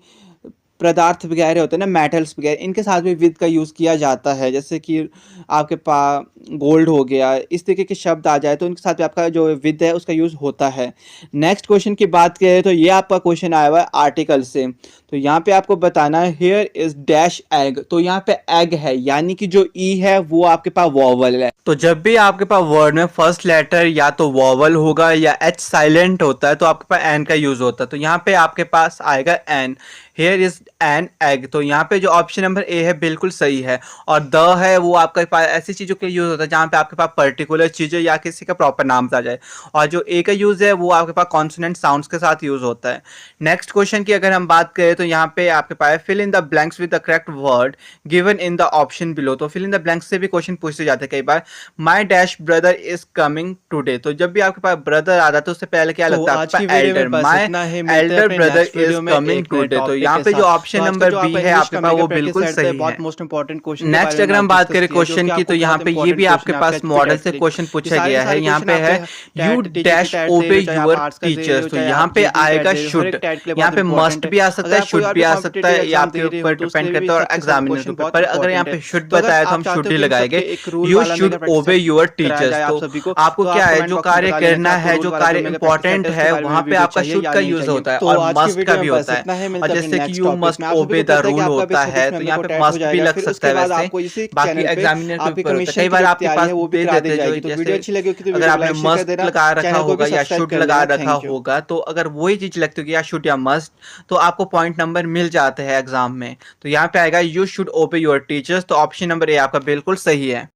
पदार्थ वगैरह होते हैं ना, मेटल्स वगैरह, इनके साथ भी विद का यूज़ किया जाता है, जैसे कि आपके पास गोल्ड हो गया, इस तरीके के शब्द आ जाए तो उनके साथ भी आपका जो विद है उसका यूज़ होता है। नेक्स्ट क्वेश्चन की बात करें तो ये आपका क्वेश्चन आया हुआ है आर्टिकल से, तो यहाँ पे आपको बताना है हियर इज डैश एग, तो यहाँ पे एग है, यानी कि जो ई है वो आपके पास वॉवल है। तो जब भी आपके पास वर्ड में फर्स्ट लेटर या तो वॉवल होगा या एच साइलेंट होता है तो आपके पास एन का यूज़ होता है, तो यहाँ पे आपके पास आएगा an, here is an egg, तो यहाँ पे जो ऑप्शन नंबर ए है बिल्कुल सही है। और द है वो आपके पास ऐसी चीज़ों के लिए यूज़ होता है जहाँ पे आपके पास पर्टिकुलर चीज़ें या किसी का प्रॉपर नाम आ जाए, और जो ए का यूज़ है वो आपके पास कॉन्सोनेंट साउंड्स के साथ यूज़ होता है। नेक्स्ट क्वेश्चन की अगर हम बात करें तो यहाँ पे आपके पास fill in the blanks with the correct word given in the option below. तो फिल इन द ब्लैंक्स से भी क्वेश्चन पूछते जाते हैं कई बार। My dash brother is coming today, तो जब भी आपके पास ब्रदर आता है तो उससे पहले क्या तो लगता है आज आपके की पास वीडियो में एल्डर, बस माई इतना ही। मिलते हैं एल्डर अपने ब्रदर नेक्स्ट इज वीडियो में कमिंग एक नए टुडे। तो टॉपिक यहाँ के पे जो साथ। ऑप्शन तो आज का नंबर जो बी आप है इंग्लिश आपके का पास मेगा वो प्रैक्टिस बिल्कुल सेट थे, सही बहुत है। मोस्ट इंपॉर्टेंट क्वेश्चन के नेक्स्ट बारे में अगर हम हमने बात डिस्कस करें किया, जो क्वेश्चन कि की, तो आपको यहाँ बहुत पे ये भी इंपॉर्टेंट आपके क्वेश्चन है पास आपके मॉडल एचपी से टैट क्वेश्चन के लिए। पूछा सारे के गया है। सारे यहाँ क्वेश्चन पे है आपके यू टैट टीचिंग की डैश टैट दे ओबे रहे हो, चाहे आप यूर आर्ट्स का दे रहे टीचर्स, हो, तो चाहे यहाँ आप पे जीडी की आएगा टैट दे रहे हो, हर शुड। एक टैट के लिए यहाँ बहुत पे इंपॉर्टेंट मस्ट है। भी आ सकता अगर है, आप कोई शुड और भी भी आ सकता कॉम्पिटिटिव है, ये एग्जाम आपके दे रहे हो ऊपर तो उसके डिपेंड लिए भी करता है और सबसे सब एग्जामिनर के क्वेश्चन ऊपर। बहुत पर अगर यहाँ इंपॉर्टेंट है। पे शुड तो अगर बताया तो आप हम चाहते शुड हो ही कि इन सब लगाएंगे। के एक रूल यू वाला शुड मेगा प्रैक्टिस ओबे सेट यूर कराया टीचर्स। जाए आप तो सभी को, आपको तो क्या आप है, कमेंट जो बॉक्स में कार्य बता देना कि करना आपको है, रूल जो वाला कार्य जो मेगा प्रैक्टिस सेट इंपॉर्टेंट है उसके है, बारे में वहां भी पे वीडियो आपका चाहिए शुड या का नहीं यूज चाहिए। होता है तो और आज की मस्ट वीडियो का में भी बस होता है। इतना ही। और मिलते हैं अपने जैसे कि नेक्स्ट यू टॉपिक में। मस्ट आप सभी ओबे को द पता है कि रूल आपका होता बेस है, 26 तो नवंबर यहाँ को पे टैट हो मस्ट भी जाएगा, लग फिर सकता उसके है बाद वैसे। आपको इसी बाकी चैनल पे एग्जामिनर के आपकी ऊपर होता है। कमीशन कई की बार जो आपके तैयारी पास है वो भी दे करा दी देते हैं जो जाएगी। तो वीडियो जैसे अच्छी लगी होगी तो अगर वीडियो को आपने लाइक शेयर कर मस्ट देना, लगा रखा चैनल को भी होगा या सब्सक्राइब शुड कर लगा लेना। रखा थैंक यू। होगा, तो अगर वही चीज लगती होगी या शुड या मस्ट, तो आपको पॉइंट नंबर मिल जाते हैं एग्जाम में। तो यहाँ पे आएगा यू शुड ओबे योर टीचर्स, तो ऑप्शन नंबर ए आपका बिल्कुल सही है।